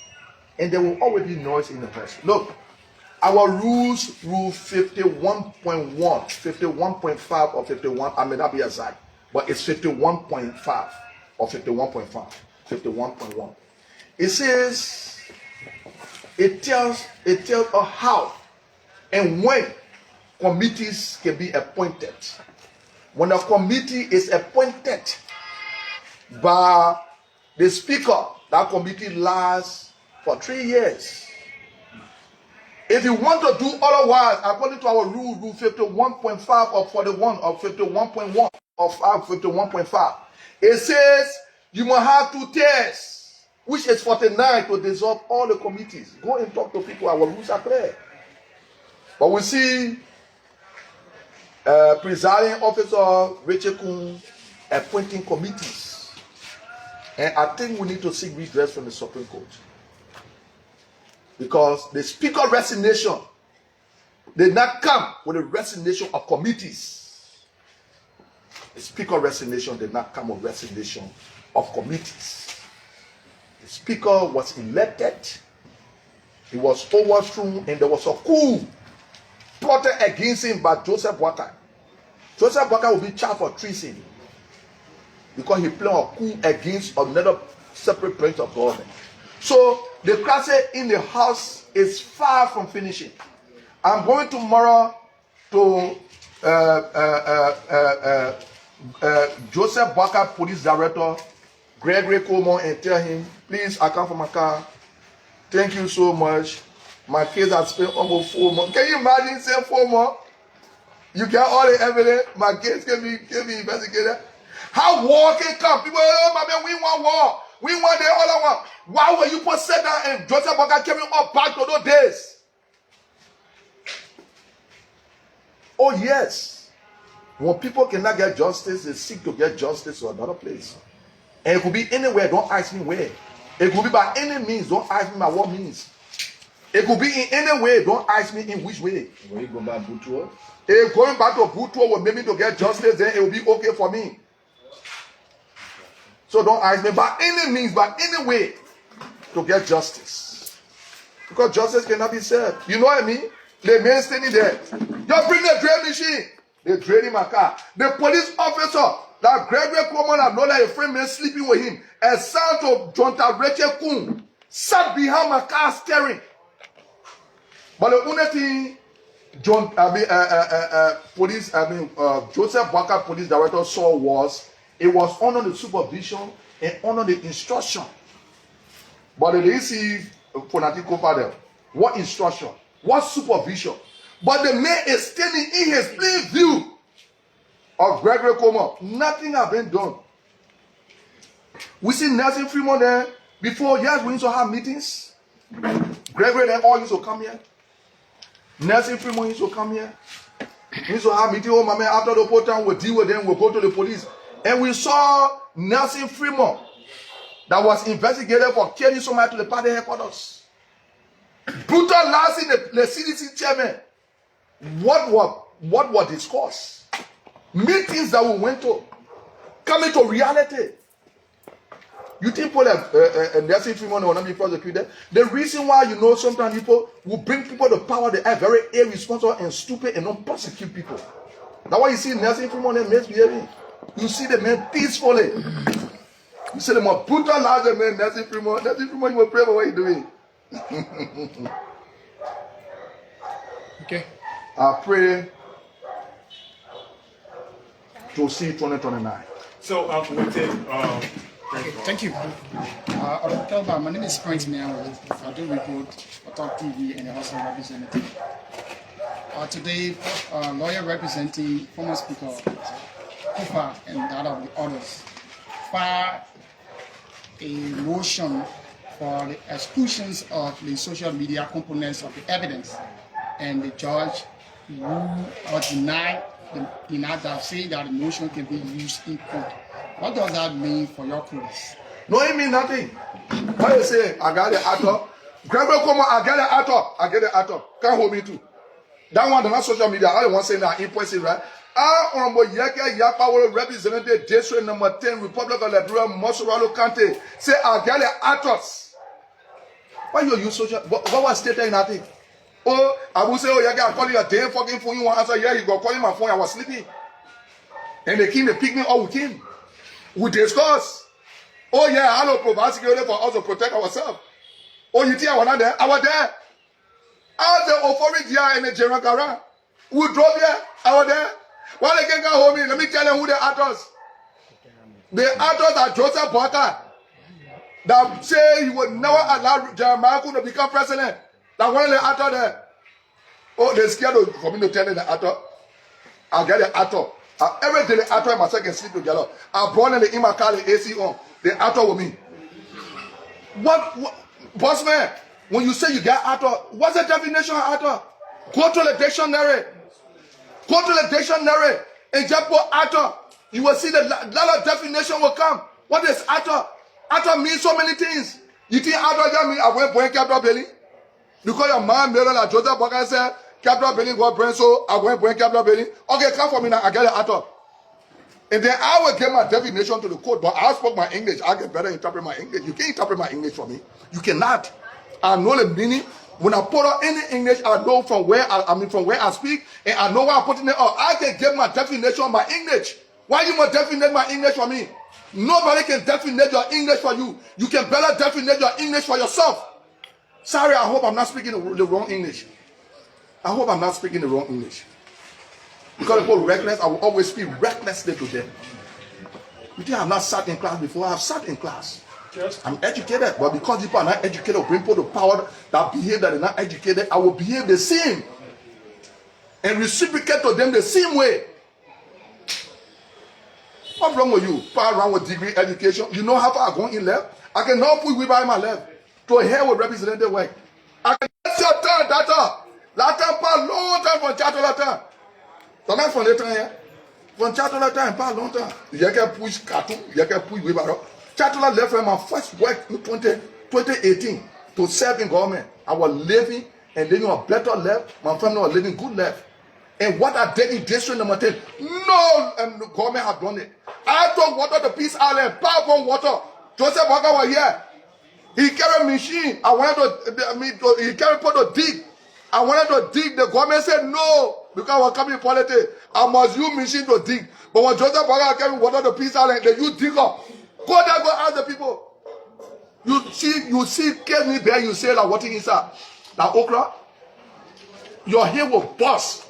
and there will always be noise in the house. Look, our rules, rule 51.1, 51.5 or 51, I may not be exact, but it's 51.5 or 51.5, 51.1. It says, it tells us how and when committees can be appointed. When a committee is appointed by the speaker, that committee lasts for 3 years. If you want to do otherwise, according to our rule 51.5 or 41 or 51.1 or 51.5, it says you must have 2 tests, which is 49 to dissolve all the committees. Go and talk to people, our rules are clear. But we see presiding officer Rachel Kun appointing committees. And I think we need to seek redress from the Supreme Court. Because the speaker resignation did not come with a resignation of committees. The speaker resignation did not come with resignation of committees. The speaker was elected, he was overthrown, and there was a coup plotted against him by Joseph Boakai. Joseph Boakai will be charged for treason because he planned a coup against another separate branch of government. So the class in the house is far from finishing. I'm going tomorrow to Joseph Barker, Police Director, Gregory Coleman, and tell him, please, I come for my car. Thank you so much. My kids have spent almost 4 months. Can you imagine saying 4 months? You get all the evidence. My kids can be investigated. How war can come? People, oh, my man, we want war. We want the other one. Why were you put set down and Joseph Barker came up back to those days? Oh, yes. When people cannot get justice, they seek to get justice to another place. And it could be anywhere, don't ask me where. It could be by any means, don't ask me by what means. It could be in any way, don't ask me in which way. When you go back to Butua? If going back to Butua will make me to get justice, then it will be okay for me. So don't ask me by any means, by any way, to get justice. Because justice cannot be served. You know what I mean? The man standing there. Just bring the drill machine. They drain my car. The police officer, that Gregory Coleman, I know that a friend man sleeping with him, a son to John Rachel Kuhn, sat behind my car staring. But the only thing Joseph Barker, Police Director, saw was it was under the supervision and under the instruction. But they didn't see Fonatico Father. What instruction? What supervision? But the man is standing in his plain view of Gregory Coleman. Nothing has been done. We see Nelson Fremont there before. Yes, we used to have meetings. Gregory and all used to come here. Nelson Fremont used to come here. We used to have meetings. Oh, my man, after the whole time, we'll deal with them. We'll go to the police. And we saw Nelson Fremont that was investigated for killing somebody to the party headquarters. Brutalizing the CDC chairman. What was discussed? Meetings that we went to, coming to reality. You think people Nelson Fremont will not be prosecuted? The reason why, you know, sometimes people will bring people to power, they are very irresponsible and stupid and don't prosecute people. That's why you see Nelson Fremont and misbehaving. You see the man peacefully. You see the more brutalized man, Nelson Fremont. Nelson Fremont, you will pray for what you're doing. Okay. I pray to see 2029. So we'll take. Thank you. My name is Prince Miao. I do report for Talk TV and also representative. Today, lawyer representing former Speaker Kolubah and that of the others filed a motion for the exclusions of the social media components of the evidence, and the judge ruled or denied that, saying that the motion can be used in court. What does that mean for your case? No, it means nothing. What you say? I got the actor. Gregory Coleman, I get the actor. I get the actor. Can't hold me too. That one, the not social media. I don't want to say that impressive, right? Honorable Yekeh will represent district number 10, Republic of Liberia, Mosoralo County. Say, I get the actors. Why you use social? What was stated in that thing? Oh, I will say, oh, Yekeh, I call you a damn fucking phone. You want to answer? Yeah, you go calling my phone. I was sleeping. And they came, they picked me up with him. We discuss. Oh, yeah, I don't provide security for us to protect ourselves. Oh, you think I was not there? I was there. I was the authority here in the General Gara. We drove here. I was there. Why they can't come home? Let me tell them who the actors. The actors are Joseph Barker. That say he would never allow Jeremiah to become president. That one of the actors there. Oh, they're scared for me to tell them the actor. I'll get the actor. Every day the actor and myself can sleep together. I brought in my car, the AC on. The actor with me. What boss man, when you say you get actor, what's the definition of actor? Go to the dictionary. Go to the dictionary and just put actor. You will see that a lot of definition will come. What is actor? Actor means so many things. You think actor just means I went bring capital belly? Because your man made like Joseph Barker said, capital belly got brain, so I went bring capital belly. Okay, come for me now, I get the actor. And then I will get my definition to the court, but I spoke my English. I can better interpret my English. You can't interpret my English for me. You cannot. I know the meaning. When I put on any English, I know from where from where I speak, and I know where I'm putting it up. I can get my definition of my English. Why you must define my English for me? Nobody can define your English for you. You can better define your English for yourself. Sorry, I hope I'm not speaking the wrong English. I hope I'm not speaking the wrong English. Because people reckless, I will always speak recklessly to them. You think I've not sat in class before? I've sat in class. I'm educated, but because people are not educated, or bring people to power that behave that they're not educated, I will behave the same and reciprocate to them the same way. What's wrong with you? Pass around with degree education. You know how far I'm going in left? I can help you with by my left to hell with representative work. I can tell data. Latin pas longtemps pour chat latin. T'en as fondé temps hier. Pour chat latin pas longtemps. Yekeh push cartoon. Yekeh push we baro. Chat left from my first work in 2018 to serve in government. I was living and living a better life. My family was living good life. And what I did in district number 10, no government had done it. I took water to Peace Island, power on water. Joseph Walker was here. He carried a machine. He carried people to dig. I wanted to dig. The government said no, because I was coming in politics. I must use machine to dig. But when Joseph Walker carried water to Peace Island, they use digger. Go there, go ask the people. You see, get me there, you say like what is that? Like okra? Your hair will bust.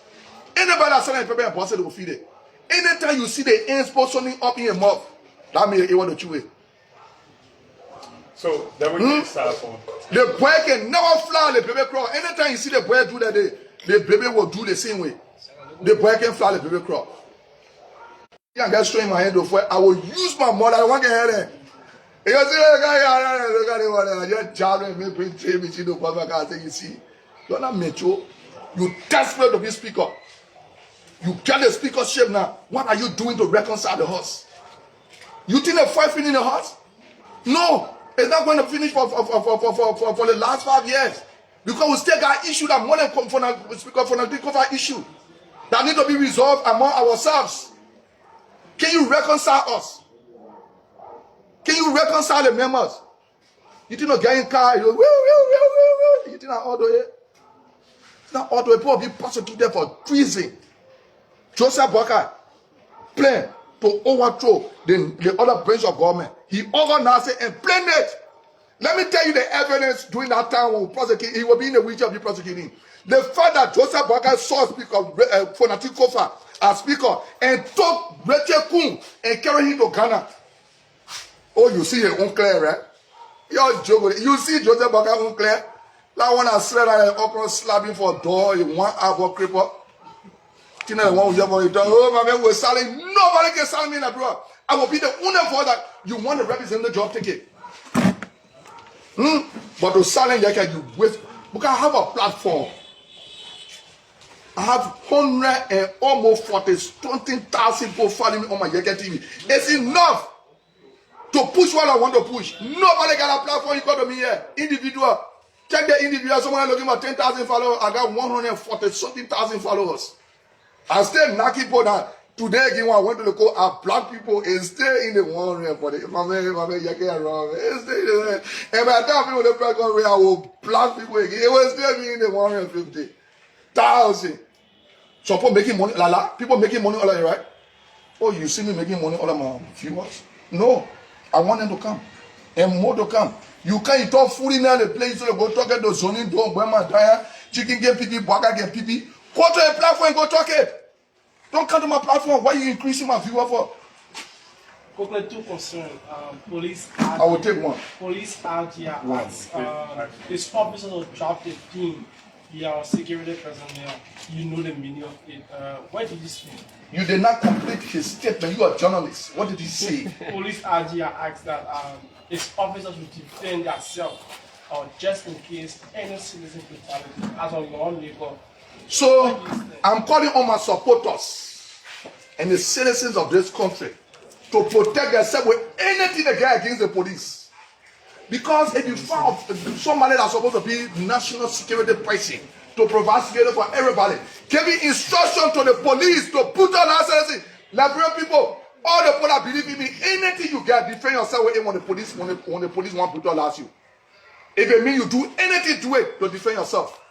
Anybody that's selling paper and boss it will feed it. Anytime you see the ants put something up in your mouth, that means you want to chew it. So that would be start from. The boy can never fly the baby crawl. Anytime you see the boy do that, the baby will do the same way. The boy can fly the baby crawl. I can get straight in my head before I will use my mother. I want to hear it. You see, I just jabbing me, bring trade me, you see. You're not mature. You desperate to be speaker. You get the speakership now. What are you doing to reconcile the hearts? You think the fight finish in the hearts? No, it's not going to finish for the last 5 years. Because we still got issue that more than for the issue that need to be resolved among ourselves. Can you reconcile us? Can you reconcile the members? You think not getting car, you think not all the way? It's not all the way. People be prosecuted for treason. Joseph Walker planned to overthrow the other branch of government. He organized it and planned it. Let me tell you the evidence during that time when we prosecute, he will be in the wheelchair of the prosecuting. The fact that Joseph Walker saw Speaker Fonati Kofa as Speaker and took Rachel Kun and carried him to Ghana. Oh, you see your own clear, right? You're joking. You see Joseph Walker own clear? That one I said that okra slapping for a door in 1 hour cripple. You know, one year for you. Oh, my man was selling. Nobody can sell me in a bro. I will be the owner for that. You want to represent the job ticket. But to selling Yekeh, you waste. Because I have a platform. I have 100 and almost 20,000 people following me on my Yekeh TV. It's enough to push what I want to push. Nobody got a platform. You come to me here. Individual. Check the individual. Someone looking for 10,000 followers. I got 140,000 followers. I still knocking people down. Today again, when I went to the court, I black people and stay in the 140. My man, Yekeh wrong. And by the time people the press conference, I will black people again. It will still be in the 150,000. So people making money, people making money all of you, right? Oh, you see me making money all of my viewers? No, I want them to come and more to come. You can't talk food in the place so go talk at the zoning door, where my tire, chicken get pee, burger get pee. Go to a platform and go talk it. Don't come to my platform. Why are you increasing my viewer for? Couple two concerns. Police. I will take one. Police RGR it's officers of drop the pin. Your security personnel. You know the meaning of it. What did he say? You did not complete his statement. You are a journalist. What did he say? Police RGR asked that its officers will defend themselves just in case any citizen brutality as on your own neighbor. So I'm calling on my supporters and the citizens of this country to protect themselves with anything they get against the police. Because if you found somebody that's supposed to be national security person to provide security for everybody, giving instruction to the police to put on our citizens, Liberian people, all the people that believe in me, anything you get, defend yourself with it when the police want to brutalize you. If it means you do anything to it to defend yourself.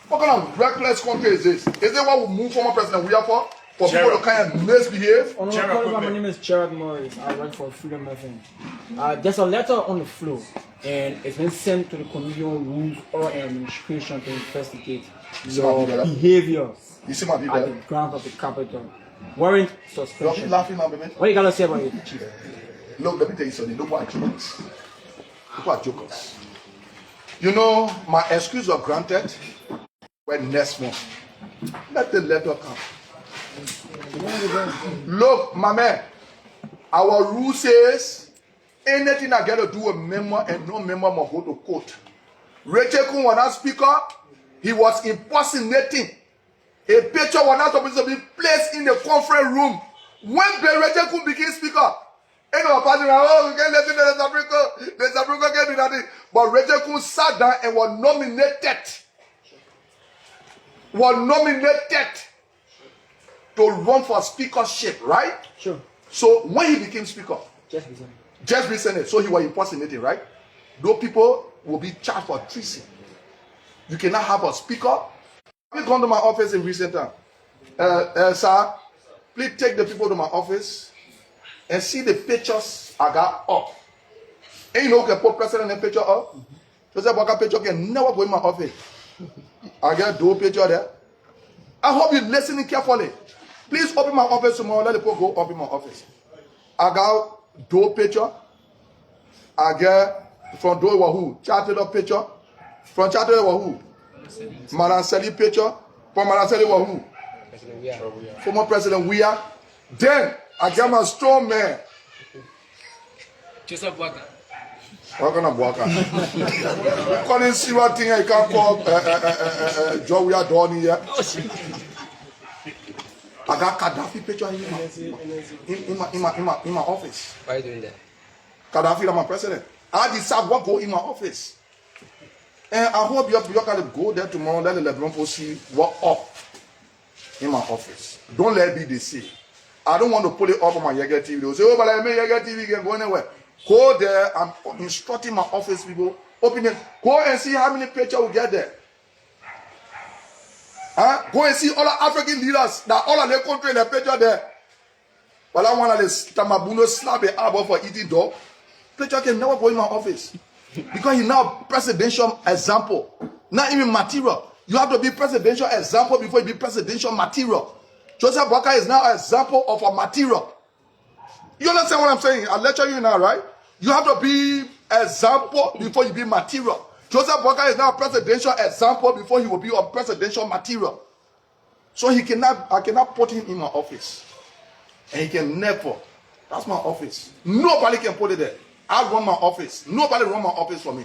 What kind of reckless country is this? Is it what we move from a president we are for? for people to kind of misbehave. My name is Gerald Morris. I work for Freedom FM. There's a letter on the floor, and it's been sent to the Committee on Rules or Administration to investigate your behavior You see my people? at the grounds of the Capitol. Warrant Don't be suspension. laughing now, baby. What you gotta say about it, Chief? Look, let me tell you something. Look what jokers. Look what jokers. You know, my excuse was granted when next month. Let the letter come. Look, my man, our rule says anything I get to do with member and no member must go to court. Rachel Kun was not speaker. He was impersonating. A picture was not supposed to be placed in the conference room. When Rachel Kun became speaker, any of us oh, we can't listen to the South Africa can't do that. But Rachel Kun sat down and was nominated. To run for speakership, right? Sure. So when he became speaker, Just recently, so he was impersonating, right? Those people will be charged for treason. You cannot have a speaker. Have you gone to my office in recent time? Sir, please take the people to my office and see the pictures I got up. And you know who can put president and picture up? Joseph Boakai picture can never go in my office. I got two picture there. I hope you're listening carefully. Please open my office tomorrow. Let the people go up in my office. I got door picture. I get from door wahoo charted up picture. From charted wahoo. Mananseli picture. From Mananseli wahoo. Former President Weah. Then I get my strong man. Joseph Boakai. How can I walk out? Calling see what thing I can't call Joe Weah Donny here. I got Gaddafi picture in my office. Why are you doing that? Gaddafi, I'm a president. I decide what go in my office. And I hope you can go there tomorrow. Let the Lebron people see what up in my office. Don't let me deceive. I don't want to put it up on my Yekeh TV. They'll say, oh, but I mean Yekeh TV can go anywhere. Go there. I'm instructing my office people. Open it. Go and see how many pictures we get there. Huh? Go and see all the African leaders that all of their country in the picture there. But I want to Tamabuno slap a arbor for eating dog. Picture can never go in my office. Because he's now presidential example. Not even material. You have to be presidential example before you be presidential material. Joseph Boakai is now an example of a material. You understand what I'm saying? I'll lecture you now, right? You have to be example before you be material. Joseph Boakai is now a presidential example before he will be a presidential material. So I cannot put him in my office. And he can never. That's my office. Nobody can put it there. I run my office. Nobody run my office for me.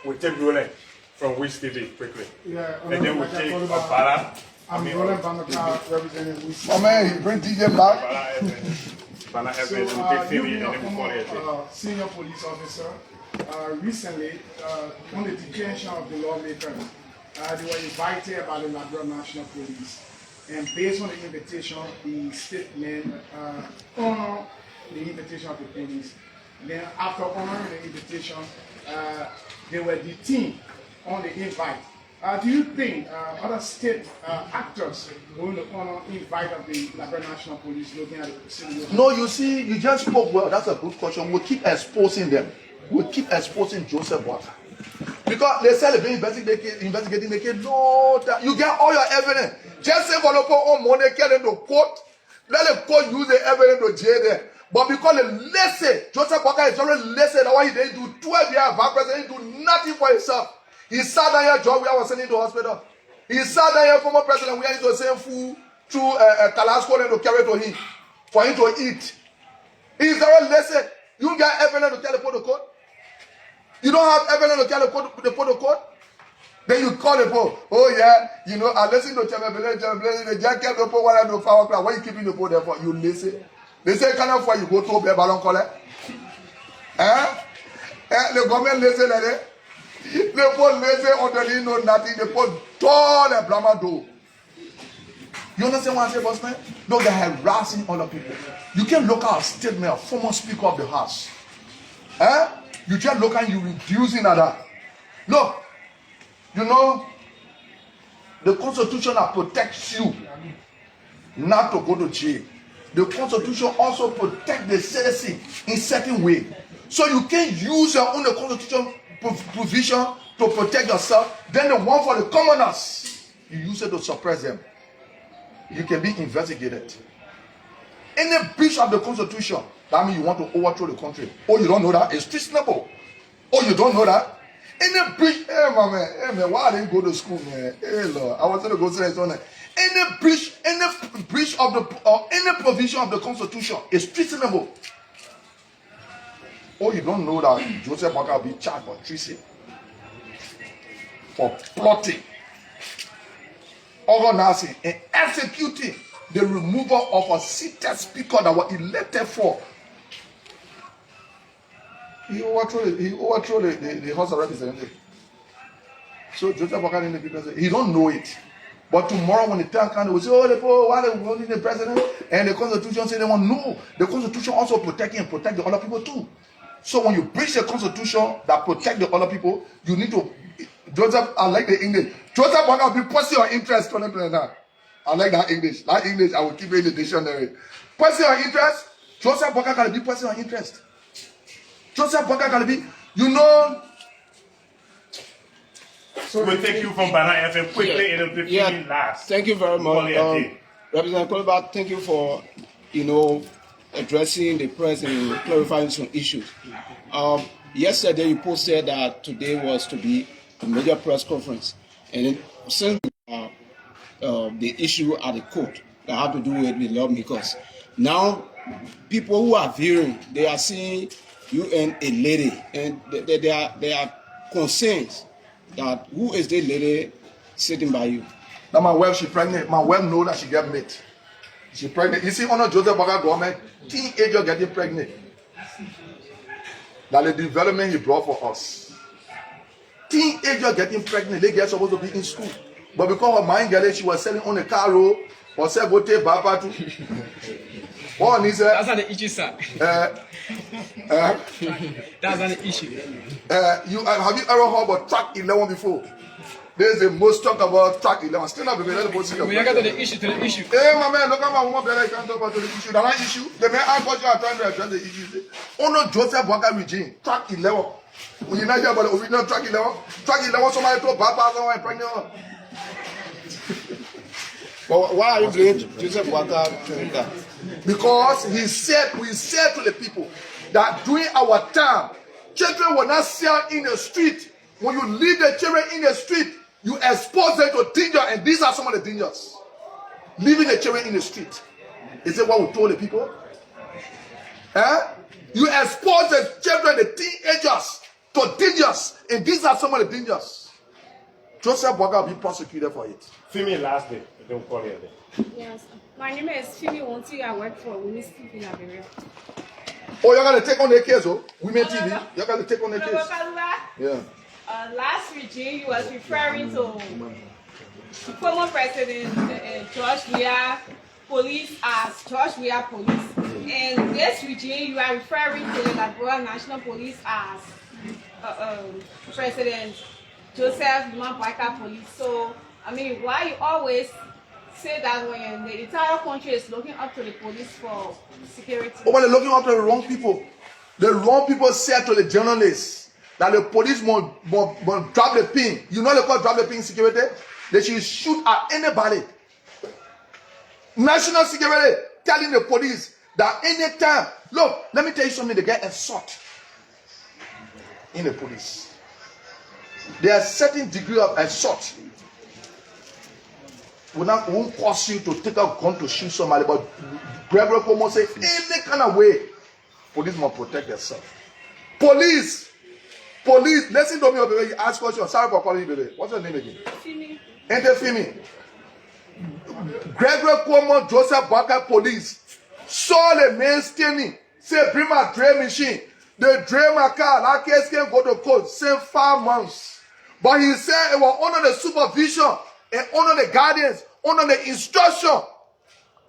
We take Roland from Wish TV quickly. Yeah, And then we take Opala. I'm Roland Bamaka representing Wish. Oh man, he bring DJ back. Opala So, FM, and we take you Philly, being and a then we call it. former senior police officer, recently, on the detention of the lawmakers, they were invited by the Liberia National Police. And based on the invitation, the statement honored the invitation of the police. Then after honoring the invitation, they were detained on the invite. Do you think other state actors going to honor invite of the Liberia National Police looking at the situation? No, you see, you just spoke well. That's a good question. We'll keep exposing them. We'll keep exposing Joseph Boakai. Because they said they're investigating the case. No, you get all your evidence. Just say for the on money, get into court. Let the court use the evidence to jail them. But because they listen, Joseph Boakai is already listen. That's why he didn't do 12 years vice president. He didn't do nothing for himself. He sat down here, George, we were sending to the hospital. He sat down here, former president, we had to send food through Kalasco and to carry to him, for him to eat. He's already listen. You got evidence to tell the protocol. You don't have evidence to tell the protocol. Then you call the poll. Oh yeah, you know, I listen to the jack kept the poll while I do power class. Why you keeping the poll there for? You listen. They say, kind of why you go to a ballon collar? The government listen like that. The poll listen under know nothing. The poll all the blama do. You understand what I say, boss man? No, they're harassing other people. You can't look at a statement, former speaker of the house. You just look and you reducing at that. Look, you know, the constitution that protects you not to go to jail. The Constitution also protects the citizen in certain way. So you can use your own Constitution provision to protect yourself. Then the one for the commoners, you use it to suppress them. You can be investigated. Any breach of the Constitution, that means you want to overthrow the country. Oh, you don't know that? It's treasonable. Oh, you don't know that? Any breach, hey man, why didn't you go to school, man? Hey Lord, I was going to go say something. Any breach of the or any provision of the Constitution is treasonable. Oh, you don't know that Joseph Walker will be charged for treason, for plotting, organizing, and executing the removal of a seated speaker that was elected for. He overthrew the House of Representatives. So Joseph Walker didn't be president. He don't know it. But tomorrow when the time comes, they will say, oh, why they want the president? And the Constitution say they want no. The Constitution also protect him and protect the other people too. So when you breach the Constitution that protect the other people, you need to. Joseph, I like the English. Joseph Walker will be pursue your interest. I like that English. That English, I will keep it in the dictionary. Pursue your interest. Joseph Walker can be pursue your interest. Joseph Walker can be, you know. So we'll take you from Banana FM quickly and it'll be last. Thank you very much. Representative Kolubah, thank you for, addressing the press and clarifying some issues. Yesterday you posted that today was to be a major press conference. And since the issue at the court that have to do with the lawmakers, now people who are viewing, they are seeing you and a lady, and they are concerns that who is the lady sitting by you? Now my wife, she pregnant. My wife know that she get mate. She pregnant. You see, under Joseph Walker government, teenager getting pregnant. That the development he brought for us. Teenager getting pregnant, they get supposed to be in school. But because her mind girl, she was selling on the car road, or said go take Baba too. What is That's not the issue, sir. That's not the issue. Have you ever heard about track 11 before? There's the most talk about track 11. Still not being able to see. We get to the issue. Hey, my man, look at my woman brother. I can't talk about the issue. That issue. The man I got you are trying to address the issue. Oh no, Joseph Walker regime. Track 11. When you not hear about the original track 11, somebody told Papa someone pregnant. Well, why are you blaming Joseph Walker doing that? Because we said to the people that during our time, children were not seen in the street. When you leave the children in the street, you expose them to danger, and these are some of the dangers. Leaving the children in the street. Is it what we told the people? You expose the children, the teenagers, to dangers, and these are some of the dangers. Joseph Walker will be prosecuted for it. Fimi last day. Don't call it. Yes. My name is Fimi Wonti. I work for Women's TV Liberia. Oh, you're going to take on the case, oh? Women TV? You're going to take on the case? Yeah. Last regime, he was referring to former President George Weah Police as George Weah Police. And this regime, you are referring to the Liberia National Police as President Joseph Walker Police. So, I mean, why you always say that when the entire country is looking up to the police for security? Oh, but they're looking up to the wrong people. The wrong people said to the journalists that the police must drop the pin. You know they call drop the pin security? They should shoot at anybody. National security telling the police that anytime, look, let me tell you something, they get assault in the police. There are certain degree of assault. Won't cause you to take a gun to shoot somebody, but Gregory Cuomo say any kind of way, police must protect themselves. Police, listen to me, baby. You ask questions. Sorry for calling you, baby. What's your name again? Fimi. Ain't it Fimi? Gregory Cuomo, Joseph Walker police saw the man standing, say, bring my drill machine. They drill my car. That case can go to court, same 5 months. But he said it was under the supervision and under the guidance, under the instruction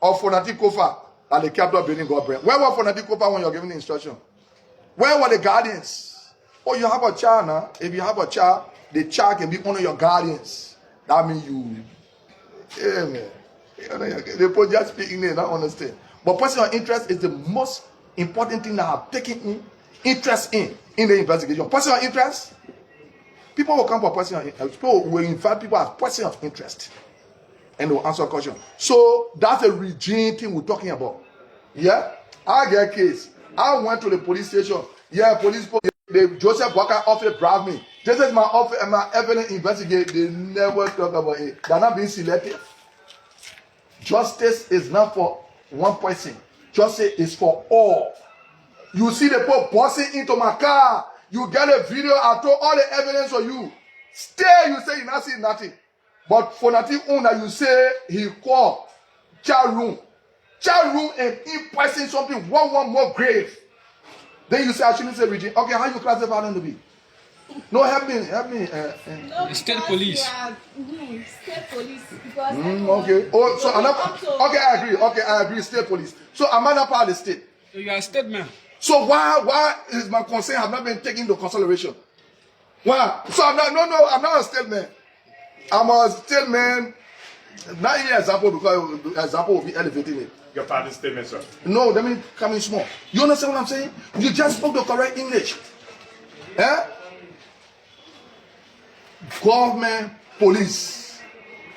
of Fonatic Kofa that the capital building got brand. Where was Fonatic Kofa when you're giving the instruction? Where were the guardians? Oh, you have a child now. If you have a child, the child can be under your guardians. That means you, amen. The people just speaking, they don't understand. But personal interest is the most important thing that I've taken interest in the investigation. Personal interest, people will come for personal interest. People will invite people as person of interest. And they will answer a question. So that's a regime thing we're talking about. Yeah? I get a case. I went to the police station. Yeah, police, Joseph Walker officer bribed me. This is my evidence investigate. They never talk about it. They're not being selective. Justice is not for one person. Justice is for all. You see the people busting into my car. You get a video. I throw all the evidence on you. Stay. You say you not see nothing. But for nothing owner, you say he called child room and he pricing something one more grave. Then you say I shouldn't say regime. Okay, how you classify them to be? No, help me. No, State police. State police. Because okay. Oh, so another. Okay, I agree. State police. So am I not part of the state? You are a state man. So why is my concern have not been taken into consideration? Why? So I'm not a state man. I'm a state man. Not even example because example will be elevating it. Your part of the statement, sir. No, let me come in small. You understand what I'm saying? You just spoke the correct English. Eh? Government police,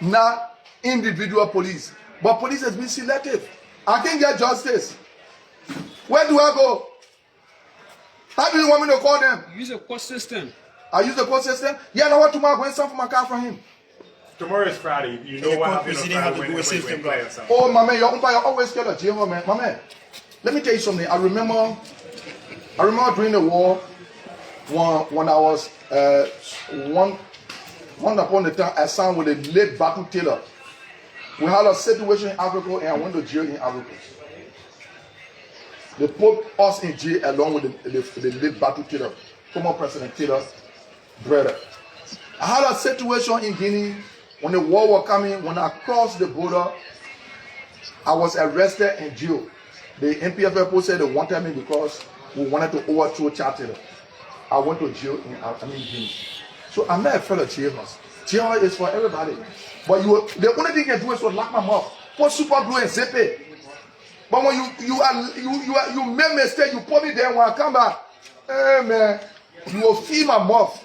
not individual police. But police has been selective. I can't get justice. Where do I go? How do you want me to call them? Use a court system. I use the court system? Yeah, now what tomorrow I'm going to send for my car from him. Tomorrow is Friday. You know what happened on Friday when you play or something. Oh, my man, your umpire always scared of jail, man. My man, let me tell you something. I remember during the war when I was one upon the time I signed with a late Battle Taylor. We had a situation in Africa and I went to jail in Africa. They put us in jail along with the late Battle Taylor, former President Taylor's brother. I had a situation in Guinea when the war was coming. When I crossed the border, I was arrested and jailed. The NPF people said they wanted me because we wanted to overthrow Charles Taylor. I went to jail in Guinea. So I'm not a fellow jailhouse. Jail is for everybody. But the only thing you can do is to lock my mouth, put super glue and zip it. But when you make mistake, you put me there. When I come back, hey man, you will feel my mouth.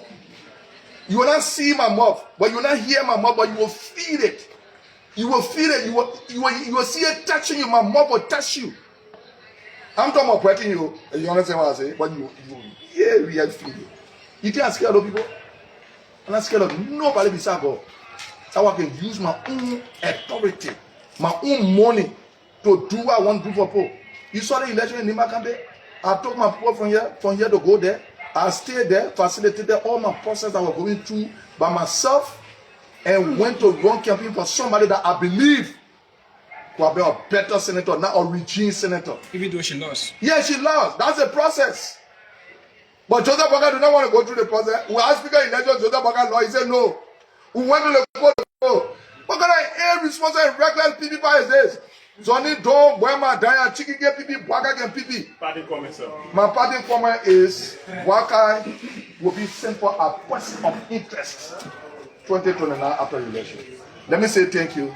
You will not see my mouth, but you will not hear my mouth, but you will feel it. You will feel it. You will see it touching you. My mouth will touch you. I'm talking about breaking you. You understand what I say? But you really feel it. You think I'm scared of people? I'm not scared of nobody beside God. So I can use my own authority, my own money to do what I want to do for people. You saw the election in Nimakambe? I took my people from here to go there. I stayed there, facilitated all my process I was going through by myself, and went to run campaign for somebody that I believe will be a better senator, not a regime senator. Even though she lost. Yeah, she lost. That's the process. But Joseph Boga do not want to go through the process. We asked Speaker election, Joseph Boga law. He said no. We went to the court. What kind of irresponsible and reckless people is this? Johnny don't wear my diet, chicken get pipi, Waka get pipi. Party comment, sir. My party comment is Waka will be sent for a person of interest 2029 after the election. Let me say thank you.